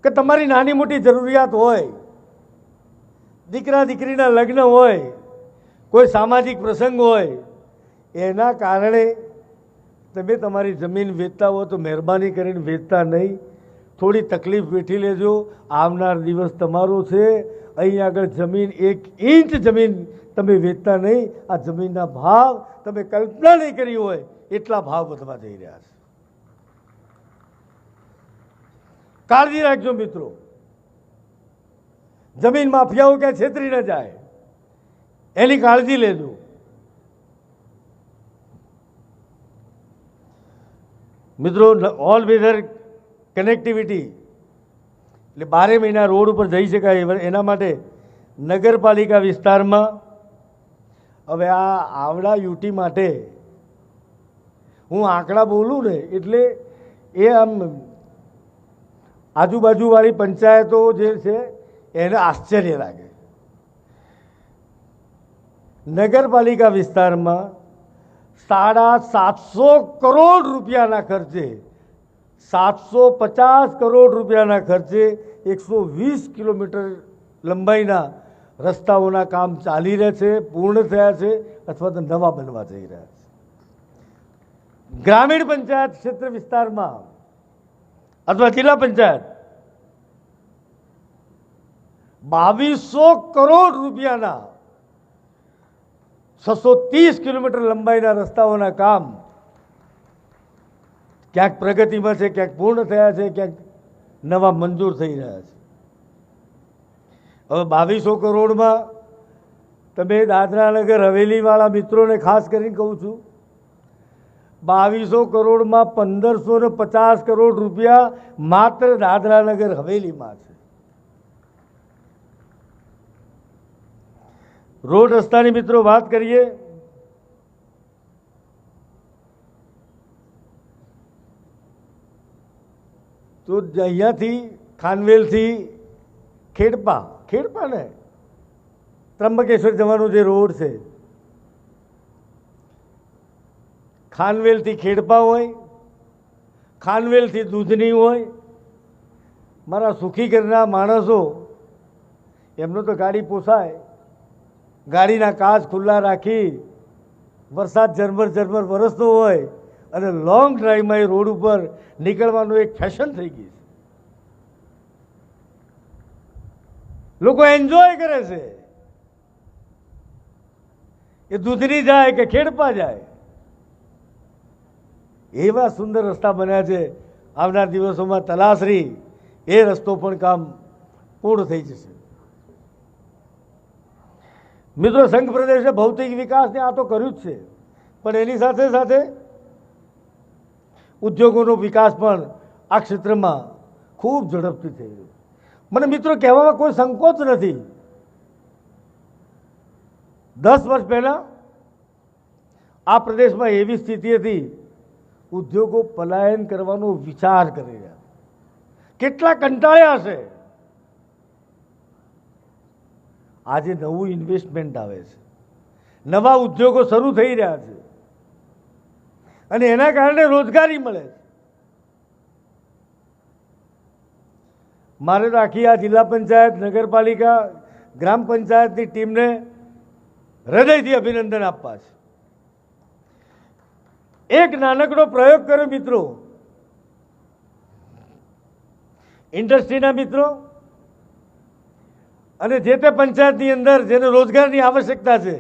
કે તમારી નાની મોટી જરૂરિયાત હોય, દીકરા દીકરીના લગ્ન હોય, કોઈ સામાજિક પ્રસંગ હોય, એના કારણે તમે તમારી જમીન વેચતા હો તો મહેરબાની કરીને વેચતા નહીં. થોડી તકલીફ વેઠી લેજો. આવનાર દિવસ તમારો છે. અહીં આગળ જમીન 1 ઇંચ જમીન તમે વેચતા નહીં. આ જમીનના ભાવ તમે કલ્પના નહીં કરી હોય એટલા ભાવ વધવા જઈ રહ્યા છે. કાળજી રાખજો મિત્રો. જમીન માફિયાઓ ક્યાં છેતરી ન જાય એની કાળજી લેજો. મિત્રો, ઓલ વેધર કનેક્ટિવિટી એટલે 12 મહિના રોડ ઉપર જઈ શકાય એના માટે નગરપાલિકા વિસ્તારમાં હવે આ આવડા યુટી માટે હું આંકડા બોલું ને એટલે એ આમ આજુબાજુવાળી પંચાયતો જે છે એને આશ્ચર્ય લાગે. નગરપાલિકા વિસ્તારમાં 750 કરોડ રૂપિયાના ખર્ચે 750 કરોડ રૂપિયાના ખર્ચે 120 કિલોમીટર લંબાઈના રસ્તાઓના કામ ચાલી રહ્યા છે, પૂર્ણ થયા છે અથવા તો નવા બનવા જઈ રહ્યા છે. ગ્રામીણ પંચાયત ક્ષેત્ર વિસ્તારમાં અથવા જિલ્લા પંચાયત 2200 કરોડ રૂપિયાના 630 કિલોમીટર લંબાઈના રસ્તાઓના કામ ક્યાંક પ્રગતિમાં છે, ક્યાંક પૂર્ણ થયા છે, ક્યાંક નવા મંજૂર થઈ રહ્યા છે. હવે 2200 કરોડમાં તમે દાદરાનગર હવેલીવાળા મિત્રોને ખાસ કરીને કહું છું, 2200 કરોડમાં 1550 કરોડ રૂપિયા માત્ર દાદરાનગર હવેલીમાં છે. રોડ રસ્તાની મિત્રો વાત કરીએ તો અહીંયાથી ખાનવેલથી ખેડપા ને ત્રંબકેશ્વર જવાનો જે રોડ છે, ખાનવેલથી ખેડપા હોય, ખાનવેલથી દૂધની હોય. મારા સુખી ઘરના માણસો એમનો તો ગાડી પોસાય, ગાડીના કાચ ખુલ્લા રાખી વરસાદ ઝરમર ઝરમર વરસતો હોય અને લોંગ ડ્રાઈવમાં એ રોડ ઉપર નીકળવાનું એક ફેશન થઈ ગઈ છે. લોકો એન્જોય કરે છે. એ દૂધની જાય કે ખેડપા જાય, એવા સુંદર રસ્તા બન્યા છે. આવનાર દિવસોમાં તલાસરી એ રસ્તો પણ કામ પૂર્ણ થઈ જશે. મિત્રો, સંઘ પ્રદેશે ભૌતિક વિકાસને આ તો કર્યું જ છે, પણ એની સાથે સાથે ઉદ્યોગોનો વિકાસ પણ આ ક્ષેત્રમાં ખૂબ ઝડપથી થઈ રહ્યો. મને મિત્રો કહેવામાં કોઈ સંકોચ નથી. 10 વર્ષ પહેલાં આ પ્રદેશમાં એવી સ્થિતિ હતી, ઉદ્યોગો પલાયન કરવાનો વિચાર કરી રહ્યા. કેટલા કંટાળ્યા હશે. આજે નવું ઇન્વેસ્ટમેન્ટ આવે છે, નવા ઉદ્યોગો શરૂ થઈ રહ્યા છે અને એના કારણે રોજગારી મળે છે. મારે તો આખી આ જિલ્લા પંચાયત, નગરપાલિકા, ગ્રામ પંચાયતની ટીમને હૃદયથી અભિનંદન આપવા છે. એક નાનકડો પ્રયોગ કર્યો મિત્રો. ઇન્ડસ્ટ્રીના મિત્રો અને જે તે પંચાયતની અંદર જેને રોજગારની આવશ્યકતા છે,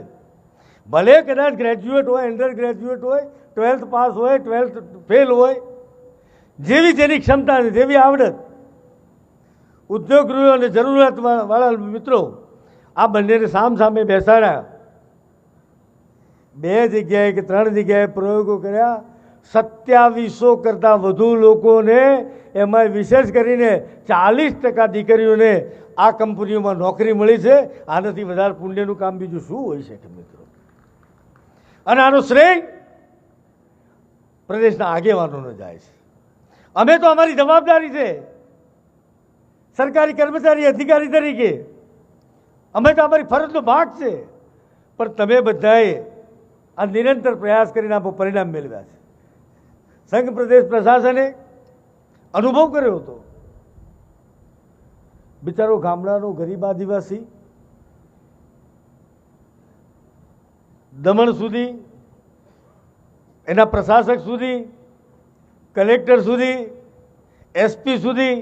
ભલે કદાચ ગ્રેજ્યુએટ હોય, અંડર ગ્રેજ્યુએટ હોય, 12th પાસ હોય, 12th ફેલ હોય, જેવી જેની ક્ષમતા છે, જેવી આવડત, ઉદ્યોગગૃહો અને જરૂરિયાતવાળા મિત્રો આ બંનેને સામસામે બેસાડ્યા. 2 જગ્યાએ કે 3 જગ્યાએ પ્રયોગો કર્યા. 2700 કરતાં વધુ લોકોને, એમાં વિશેષ કરીને 40% દીકરીઓને આ કંપનીઓમાં નોકરી મળી છે. આનાથી વધારે પુણ્યનું કામ બીજું શું હોઈ શકે મિત્રો? અને આનો શ્રેય પ્રદેશના આગેવાનોને જાય છે. અમે તો અમારી જવાબદારી છે સરકારી કર્મચારી, અધિકારી તરીકે અમે તો અમારી ફરજનો ભાગ છે, પણ તમે બધાએ આ નિરંતર પ્રયાસ કરીને આ પરિણામ મેળવ્યા છે. સંઘ પ્રદેશ પ્રશાસને અનુભવ કર્યો હતો. બિચારો ગામડાનો ગરીબ આદિવાસી દમણ સુધી, એના પ્રશાસક સુધી, કલેક્ટર સુધી, એસપી સુધી,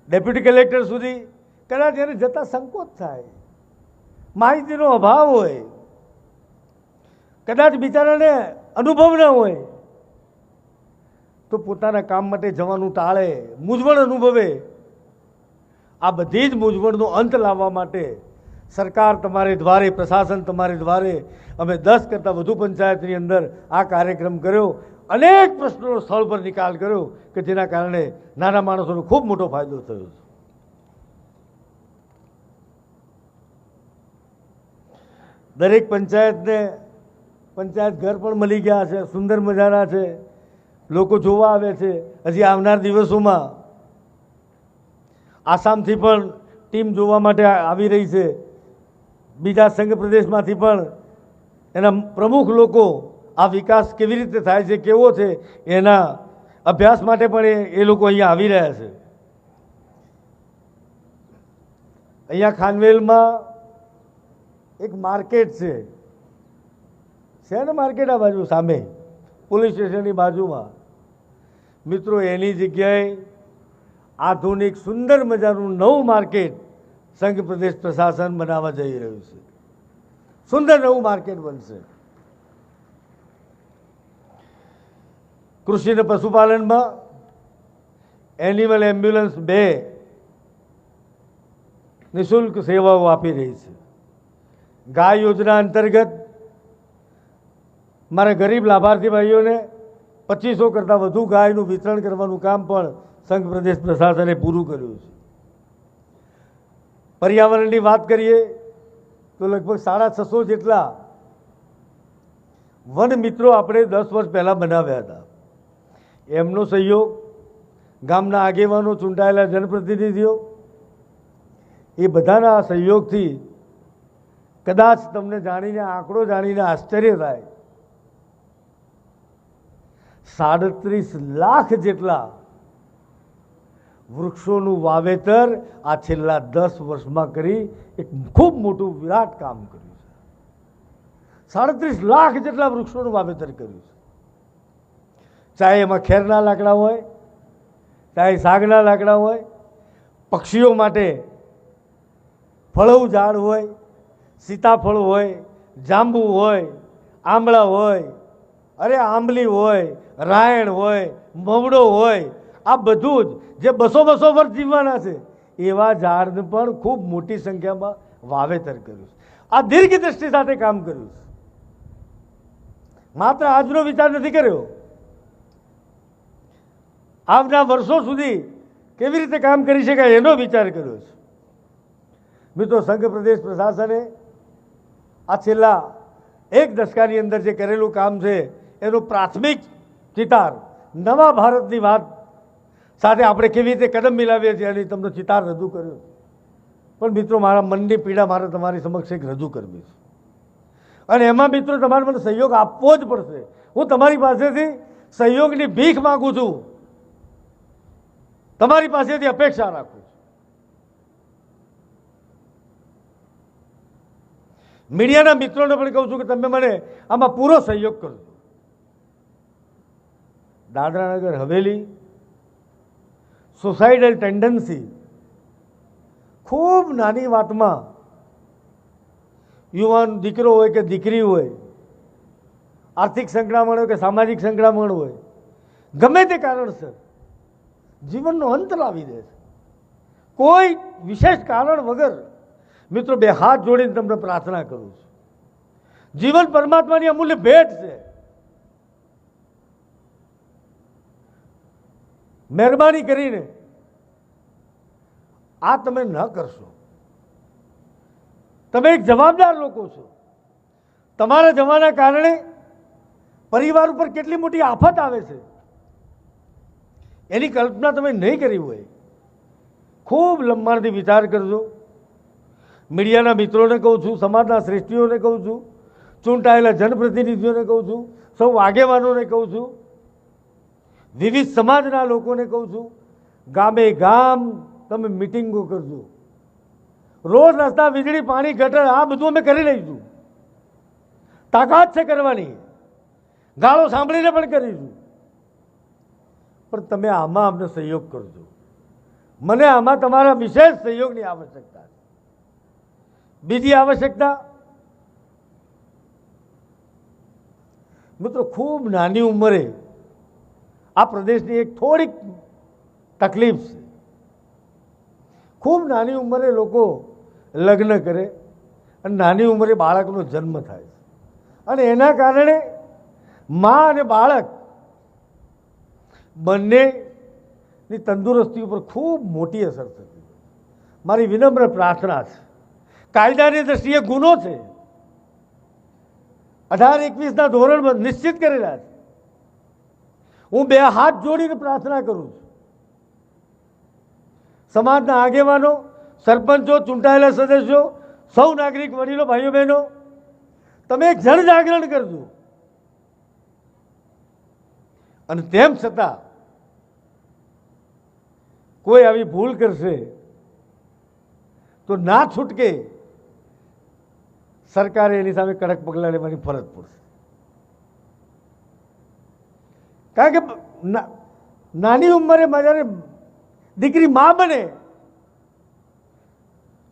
ડેપ્યુટી કલેક્ટર સુધી કદાચ એને જતા સંકોચ થાય, માહિતીનો અભાવ હોય, કદાચ બિચારાને અનુભવ ન હોય, તો પોતાના કામ માટે જવાનું ટાળે, મૂંઝવણ અનુભવે. આ બધી જ મૂંઝવણનો અંત લાવવા માટે સરકાર તમારે દ્વારે, પ્રશાસન તમારે દ્વારે, અમે 10 કરતાં વધુ પંચાયતની અંદર આ કાર્યક્રમ કર્યો. અનેક પ્રશ્નોનો સ્થળ પર નિકાલ કર્યો કે જેના કારણે નાના માણસોનો ખૂબ મોટો ફાયદો થયો છે. દરેક પંચાયતને પંચાયત ઘર પણ મળી ગયા છે, સુંદર મજાના છે, લોકો જોવા આવે છે. હજી આવનાર દિવસોમાં આસામથી પણ ટીમ જોવા માટે આવી રહી છે. બીજા સંઘ પ્રદેશમાંથી પણ એના પ્રમુખ લોકો આ વિકાસ કેવી રીતે થાય છે, કેવો છે, એના અભ્યાસ માટે પણ એ લોકો અહીંયા આવી રહ્યા છે. અહીંયા ખાનવેલમાં એક માર્કેટ છે ને, માર્કેટ આ બાજુ સામે પોલીસ સ્ટેશનની બાજુમાં. મિત્રો, એની જગ્યાએ આધુનિક સુંદર મજાનું નવું માર્કેટ સંઘ પ્રદેશ પ્રશાસન બનાવવા જઈ રહ્યું છે. સુંદર નવું માર્કેટ બનશે. કૃષિ અને પશુપાલનમાં એનિમલ એમ્બ્યુલન્સ 2 નિઃશુલ્ક સેવાઓ આપી રહી છે. ગાય યોજના અંતર્ગત મારા ગરીબ લાભાર્થી ભાઈઓને 2500 કરતાં વધુ ગાયનું વિતરણ કરવાનું કામ પણ સંઘ પ્રદેશ પ્રશાસને પૂરું કર્યું છે. પર્યાવરણની વાત કરીએ તો લગભગ 650 જેટલા વન મિત્રો આપણે 10 વર્ષ પહેલાં બનાવ્યા હતા. એમનો સહયોગ, ગામના આગેવાનો, ચૂંટાયેલા જનપ્રતિનિધિઓ, એ બધાના સહયોગથી કદાચ તમને જાણીને, આંકડો જાણીને આશ્ચર્ય થાય, 37 લાખ જેટલા વૃક્ષોનું વાવેતર આ છેલ્લા 10 વર્ષમાં કરી એક ખૂબ મોટું વિરાટ કામ કર્યું છે. 37 લાખ જેટલા વૃક્ષોનું વાવેતર કર્યું છે. ચાહે એમાં ખેરના લાકડા હોય, ચાહે સાગના લાકડા હોય, પક્ષીઓ માટે ફળવું ઝાડ હોય, સીતાફળ હોય, જાંબુ હોય, આંબળા હોય, અરે આંબલી હોય, રાયણ હોય, મવડો હોય, આ બધું જ જે 200 વર્ષ જીવવાના છે એવા ઝાડને પણ ખૂબ મોટી સંખ્યામાં વાવેતર કર્યું છે. આ દીર્ઘ દ્રષ્ટિ સાથે કામ કર્યું છે. માત્ર આજનો વિચાર નથી કર્યો, આવનાર વર્ષો સુધી કેવી રીતે કામ કરી શકાય એનો વિચાર કર્યો છે. મિત્રો, સંઘ પ્રદેશ પ્રશાસને આ છેલ્લા એક દશકાની અંદર જે કરેલું કામ છે એનું પ્રાથમિક ચિતાર નવા ભારતની વાત સાથે આપણે કેવી રીતે કદમ મિલાવીએ છીએ એની તમને ચિતાર રજૂ કર્યો. પણ મિત્રો, મારા મનની પીડા મારે તમારી સમક્ષ એક રજૂ કરવી છે, અને એમાં મિત્રો તમારે મને સહયોગ આપવો જ પડશે. હું તમારી પાસેથી સહયોગની ભીખ માગું છું, તમારી પાસેથી અપેક્ષા રાખું છું. મીડિયાના મિત્રોને પણ કહું છું કે તમે મને આમાં પૂરો સહયોગ કરજો. દાદરાનગર હવેલી સુસાઇડલ ટેન્ડન્સી ખૂબ નાની વાતમાં યુવાન દીકરો હોય કે દીકરી હોય, આર્થિક સંકળામણ હોય કે સામાજિક સંકળામણ હોય, ગમે તે કારણસર જીવનનો અંત લાવી દે છે. કોઈ વિશેષ કારણ વગર મિત્રો બે હાથ જોડીને તમને પ્રાર્થના કરું છું, જીવન પરમાત્માની અમૂલ્ય ભેટ છે. મહેરબાની કરીને આ તમે ન કરશો. તમે એક જવાબદાર લોકો છો. તમારા જવાના કારણે પરિવાર ઉપર કેટલી મોટી આફત આવે છે એની કલ્પના તમે નહીં કરી હોય. ખૂબ લંબાણથી વિચાર કરજો. મીડિયાના મિત્રોને કહું છું, સમાજના શ્રેષ્ઠીઓને કહું છું, ચૂંટાયેલા જનપ્રતિનિધિઓને કહું છું, સૌ આગેવાનોને કહું છું, વિવિધ સમાજના લોકોને કહું છું, ગામે ગામ તમે મિટિંગો કરજો. રોજ રસ્તા, વીજળી, પાણી, ગટર આ બધું અમે કરી લઈશું. તાકાત છે કરવાની, ગાળો સાંભળીને પણ કરીશું. પણ તમે આમાં અમને સહયોગ કરજો. મને આમાં તમારા વિશેષ સહયોગની આવશ્યકતા છે. બીજી આવશ્યકતા મિત્રો, ખૂબ નાની ઉંમરે આ પ્રદેશની એક થોડીક તકલીફ છે. ખૂબ નાની ઉંમરે લોકો લગ્ન કરે અને નાની ઉંમરે બાળકનો જન્મ થાય છે, અને એના કારણે મા અને બાળક બંનેની તંદુરસ્તી ઉપર ખૂબ મોટી અસર થતી. મારી વિનમ્ર પ્રાર્થના છે, કાયદાની દ્રષ્ટિએ ગુનો છે, 18-21ના ધોરણ નિશ્ચિત કરેલા છે. હું બે હાથ જોડીને પ્રાર્થના કરું છું, સમાજના આગેવાનો, સરપંચો, ચૂંટાયેલા સદસ્યો, સૌ નાગરિક વડીલો, ભાઈઓ બહેનો, તમે એક જનજાગરણ કરજો. અને તેમ છતાં કોઈ આવી ભૂલ કરશે તો ના છૂટકે સરકારે એની સામે કડક પગલાં લેવાની ફરજ પડશે. કારણ કે નાની ઉંમરે જ્યારે દીકરી મા બને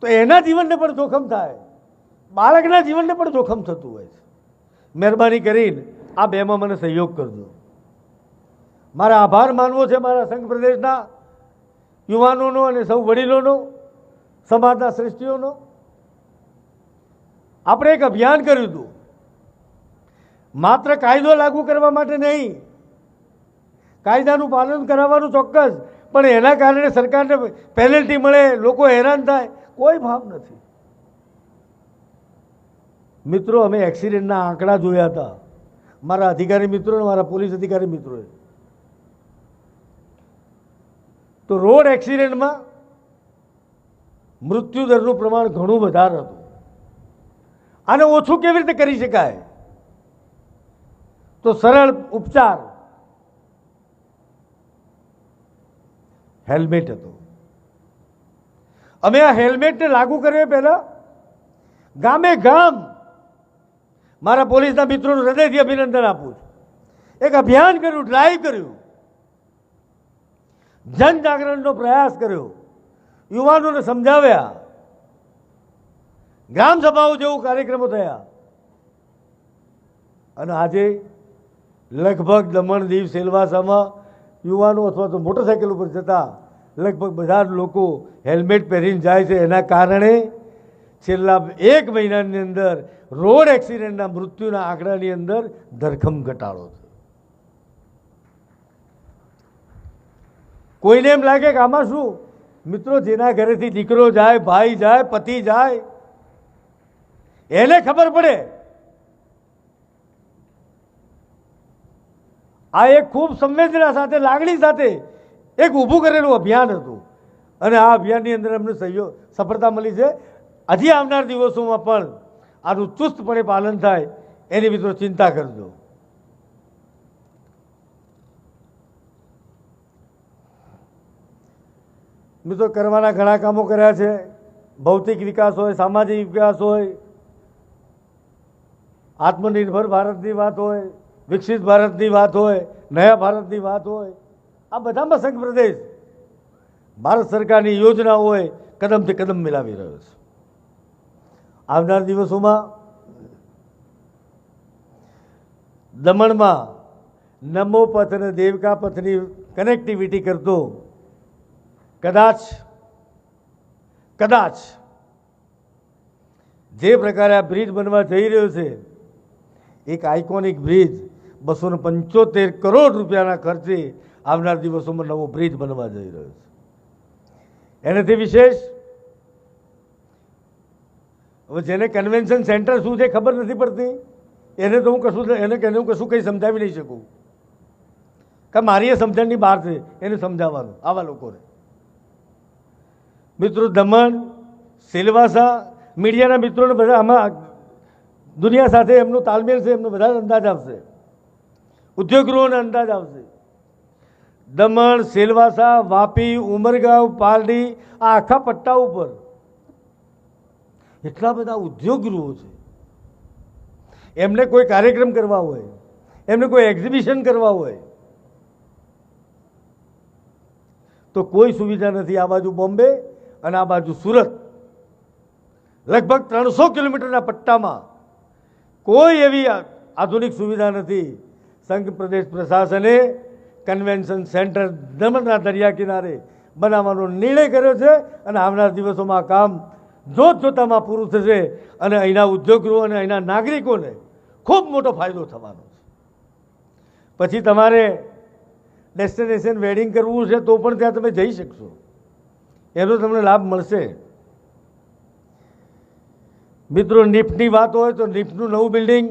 તો એના જીવનને પણ જોખમ થાય, બાળકના જીવનને પણ જોખમ થતું હોય છે. મહેરબાની કરીને આ બેમાં મને સહયોગ કરજો. મારા આભાર માનવો છે મારા સંઘ પ્રદેશના યુવાનોનો અને સૌ વડીલોનો, સમાજના શ્રેષ્ઠીઓનો. આપણે એક અભિયાન કર્યું હતું, માત્ર કાયદો લાગુ કરવા માટે નહીં, કાયદાનું પાલન કરાવવાનું ચોક્કસ, પણ એના કારણે સરકારને પેનલ્ટી મળે, લોકો હેરાન થાય, કોઈ ભાવ નથી. મિત્રો, અમે એક્સિડન્ટના આંકડા જોયા હતા, મારા અધિકારી મિત્રો, મારા પોલીસ અધિકારી મિત્રોએ. તો રોડ એક્સિડન્ટમાં મૃત્યુદરનું પ્રમાણ ઘણું વધારે હતું. આને ઓછું કેવી રીતે કરી શકાય? તો સરળ ઉપચાર હેલ્મેટ હતો. અમે આ હેલ્મેટને લાગુ કર્યા પહેલા ગામે ગામ મારા પોલીસના મિત્રોનું હૃદયથી અભિનંદન આપું છું. એક અભિયાન કર્યું, ડ્રાઈવ કર્યું, જનજાગરણનો પ્રયાસ કર્યો, યુવાનોને સમજાવ્યા, ગ્રામ સભાઓ જેવું કાર્યક્રમો થયા. અને આજે લગભગ દમણ, દીવ, સેલવાસામાં યુવાનો અથવા તો મોટરસાઇકલ ઉપર જતા લગભગ બધા જ લોકો હેલ્મેટ પહેરીને જાય છે. એના કારણે છેલ્લા 1 મહિનાની અંદર રોડ એક્સિડન્ટના મૃત્યુના આંકડાની અંદર ધરખમ ઘટાડો છે. કોઈને એમ લાગે કે આમાં શું, મિત્રો, જેના ઘરેથી દીકરો જાય, ભાઈ જાય, પતિ જાય, એને ખબર પડે. આ એક ખૂબ સંવેદના સાથે, લાગણી સાથે એક ઊભું કરેલું અભિયાન હતું અને આ અભિયાનની અંદર અમને સફળતા મળી છે. હજી આવનાર દિવસોમાં પણ આનું ચુસ્તપણે પાલન થાય એની મિત્રો ચિંતા કરજો. મિત્રો, કરવાના ઘણા કામો કર્યા છે. ભૌતિક વિકાસ હોય, સામાજિક વિકાસ હોય, આત્મનિર્ભર ભારતની વાત હોય, વિકસિત ભારતની વાત હોય, નયા ભારતની વાત હોય, આ બધામાં સંઘ પ્રદેશ ભારત સરકારની યોજના હોય કદમથી કદમ મિલાવી રહ્યો છે. આવનાર દિવસોમાં દમણમાં નમો પથ અને દેવકા પથની કનેક્ટિવિટી કરતો કદાચ જે પ્રકારે આ બ્રિજ બનવા જઈ રહ્યો છે, એક આઇકોનિક બ્રિજ, 275 કરોડ રૂપિયાના ખર્ચે આવનાર દિવસોમાં નવો બ્રિજ બનવા જઈ રહ્યો છે. એનાથી વિશેષ હવે જેને કન્વેન્શન સેન્ટર શું છે ખબર નથી પડતી, એને તો હું કશું કંઈ સમજાવી નહીં શકું, કે મારી એ સમજણની બહાર છે એને સમજાવવાનું આવા લોકોને. મિત્રો, દમણ, સિલવાસા, મીડિયાના મિત્રોને બધા આમાં દુનિયા સાથે એમનો તાલમેલ છે, એમનો બધા અંદાજ આવશે, ઉદ્યોગગૃહોને અંદાજ આવશે. દમણ, સિલવાસા, વાપી, ઉમરગાંવ, પારડી, આ આખા પટ્ટા ઉપર એટલા બધા ઉદ્યોગગૃહો છે. એમને કોઈ કાર્યક્રમ કરવા હોય, એમને કોઈ એક્ઝિબિશન કરવા હોય તો કોઈ સુવિધા નથી. આ બાજુ બોમ્બે અને આ બાજુ સુરત, લગભગ 300 કિલોમીટરના પટ્ટામાં કોઈ એવી આધુનિક સુવિધા નથી. સંઘ પ્રદેશ પ્રશાસને કન્વેન્શન સેન્ટર દમણના દરિયા કિનારે બનાવવાનો નિર્ણય કર્યો છે અને આવનાર દિવસોમાં આ કામ જોતજોતામાં પૂરું થશે અને અહીંના ઉદ્યોગગૃહો અને અહીંના નાગરિકોને ખૂબ મોટો ફાયદો થવાનો છે. પછી તમારે ડેસ્ટિનેશન વેડિંગ કરવું છે તો પણ ત્યાં તમે જઈ શકશો, એનો તમને લાભ મળશે. મિત્રો, નિફ્ટની વાત હોય તો નિફ્ટનું નવું બિલ્ડિંગ,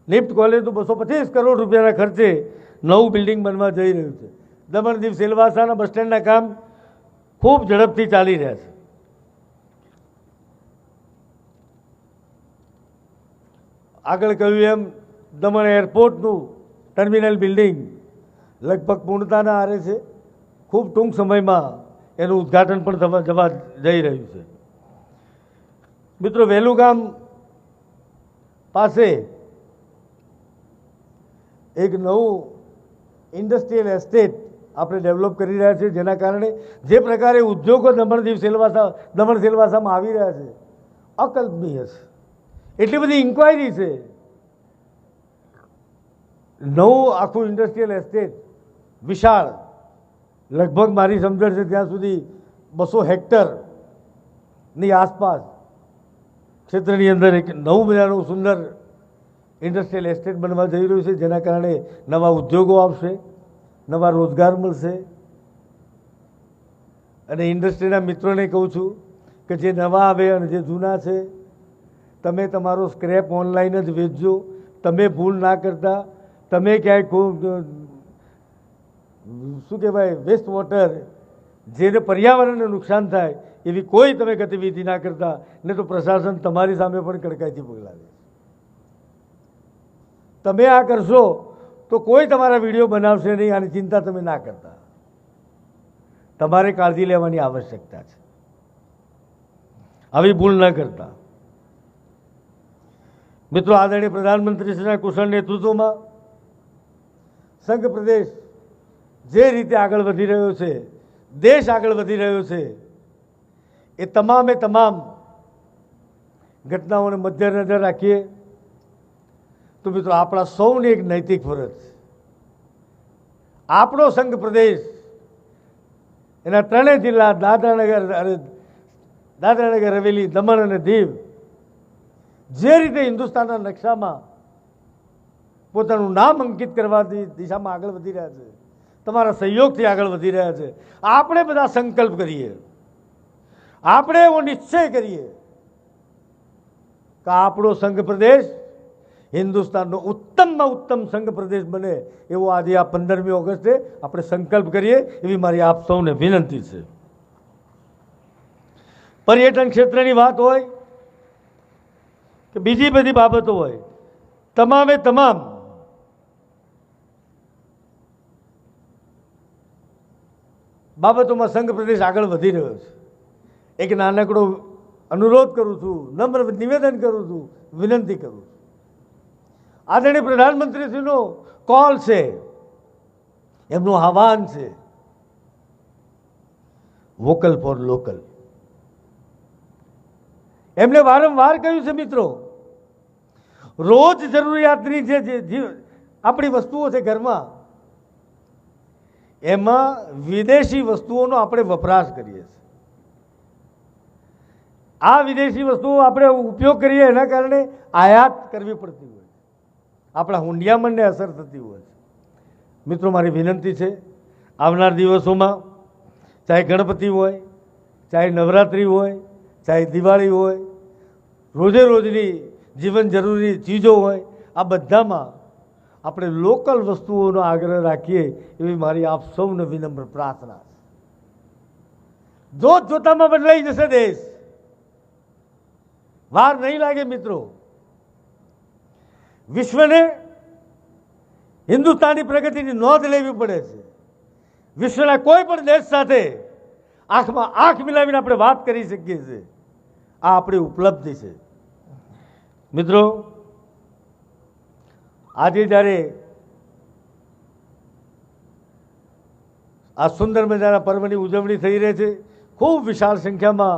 નિફ્ટ કોલેજનું 225 કરોડ રૂપિયાના ખર્ચે નવું બિલ્ડિંગ બનવા જઈ રહ્યું છે. દમણ દીવ સિલવાસાના બસ સ્ટેન્ડના કામ ખૂબ ઝડપથી ચાલી રહ્યા છે. આગળ કહ્યું એમ દમણ એરપોર્ટનું ટર્મિનલ બિલ્ડિંગ લગભગ પૂર્ણતાના આરે છે. ખૂબ ટૂંક સમયમાં એનું ઉદ્ઘાટન પણ જવા જઈ રહ્યું છે. મિત્રો, વેલુગામ પાસે એક નવું ઇન્ડસ્ટ્રીયલ એસ્ટેટ આપણે ડેવલપ કરી રહ્યા છીએ, જેના કારણે જે પ્રકારે ઉદ્યોગો દમણ સિલવાસામાં આવી રહ્યા છે અકલ્પનીય છે. એટલી બધી ઇન્ક્વાયરી છે. નવું આખું ઇન્ડસ્ટ્રીયલ એસ્ટેટ વિશાળ, લગભગ મારી સમજણ છે ત્યાં સુધી 200 હેક્ટરની આસપાસ ક્ષેત્રની અંદર એક નવું મજાનું સુંદર ઇન્ડસ્ટ્રીયલ એસ્ટેટ બનવા જઈ રહ્યું છે, જેના કારણે નવા ઉદ્યોગો આવશે, નવા રોજગાર મળશે. અને ઇન્ડસ્ટ્રીના મિત્રોને કહું છું કે જે નવા આવે અને જે જૂના છે, તમે તમારો સ્ક્રેપ ઓનલાઈન જ વેચજો. તમે ભૂલ ના કરતા, તમે ક્યાંય શું કહેવાય વેસ્ટ વોટર, જેને પર્યાવરણને નુકસાન થાય એવી કોઈ તમે ગતિવિધિ ના કરતા, ને તો પ્રશાસન તમારી સામે પણ કડકાઈથી પગલાં લે. તમે આ કરશો તો કોઈ તમારા વિડીયો બનાવશે નહીં, આની ચિંતા તમે ના કરતા. તમારે કાળજી લેવાની આવશ્યકતા છે, આવી ભૂલ ન કરતા. મિત્રો, આદરણીય પ્રધાનમંત્રીશ્રીના કુશળ નેતૃત્વમાં સંઘ પ્રદેશ જે રીતે આગળ વધી રહ્યો છે, દેશ આગળ વધી રહ્યો છે, એ તમામે તમામ ઘટનાઓને મધ્યનજર રાખીએ તો મિત્રો આપણા સૌની એક નૈતિક ફરજ છે. આપણો સંઘ પ્રદેશ, એના 3 જિલ્લા દાદરાનગર અને દાદરાનગર હવેલી, દમણ અને દીવ જે રીતે હિન્દુસ્તાનના નકશામાં પોતાનું નામ અંકિત કરવાની દિશામાં આગળ વધી રહ્યા છે, તમારા સહયોગથી આગળ વધી રહ્યા છે. આપણે બધા સંકલ્પ કરીએ, આપણે એવો નિશ્ચય કરીએ કે આપણો સંઘ પ્રદેશ હિન્દુસ્તાનનો ઉત્તમમાં ઉત્તમ સંઘ પ્રદેશ બને એવો આજે આ 15મી ઓગસ્ટે આપણે સંકલ્પ કરીએ એવી મારી આપ સૌને વિનંતી છે. પર્યટન ક્ષેત્રની વાત હોય કે બીજી બધી બાબતો હોય, તમામે તમામ બાબતોમાં સંઘ પ્રદેશ આગળ વધી રહ્યો છે. એક નાનકડો અનુરોધ કરું છું, નમ્ર નિવેદન કરું છું, વિનંતી કરું છું. આદરણીય પ્રધાનમંત્રીશ્રીનો કોલ છે, એમનું આહવાન છે વોકલ ફોર લોકલ. એમને વારંવાર કહ્યું છે મિત્રો, રોજ જરૂરિયાતની જે આપણી વસ્તુઓ છે ઘરમાં, એમાં વિદેશી વસ્તુઓનો આપણે વપરાશ કરીએ છીએ. આ વિદેશી વસ્તુઓ આપણે ઉપયોગ કરીએ એના કારણે આયાત કરવી પડતી હોય, આપણા હુંડિયામણને અસર થતી હોય. મિત્રો, મારી વિનંતી છે, આવનાર દિવસોમાં ચાહે ગણપતિ હોય, ચાહે નવરાત્રિ હોય, ચાહે દિવાળી હોય, રોજે રોજની જીવન જરૂરી ચીજો હોય, આ બધામાં આપણે લોકલ વસ્તુઓનો આગ્રહ રાખીએ એવી મારી આપ સૌને વિનમ્ર પ્રાર્થના છે. જોત જોતામાં બદલાઈ જશે દેશ, વાર નહીં લાગે મિત્રો. વિશ્વને હિન્દુસ્તાનની પ્રગતિની નોંધ લેવી પડે છે. વિશ્વના કોઈ પણ દેશ સાથે આંખમાં આંખ મિલાવીને આપણે વાત કરી શકીએ છીએ. આ આપણી ઉપલબ્ધિ છે. મિત્રો, આજે જ્યારે આ સુંદર મજાના પર્વની ઉજવણી થઈ રહી છે, ખૂબ વિશાળ સંખ્યામાં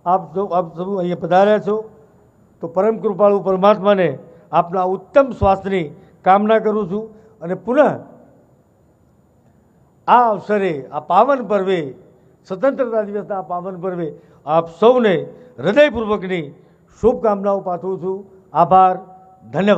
આપ સૌ અહીંયા પધાર્યા છો, તો પરમ કૃપાળુ પરમાત્માને આપના ઉત્તમ સ્વાસ્થ્યની કામના કરું છું. અને પુનઃ આ અવસરે, આ પાવન પર્વે, સ્વતંત્રતા દિવસના આ પાવન પર્વે આપ સૌને હૃદયપૂર્વકની શુભકામનાઓ પાઠવું છું. આભાર, ધન્યવાદ.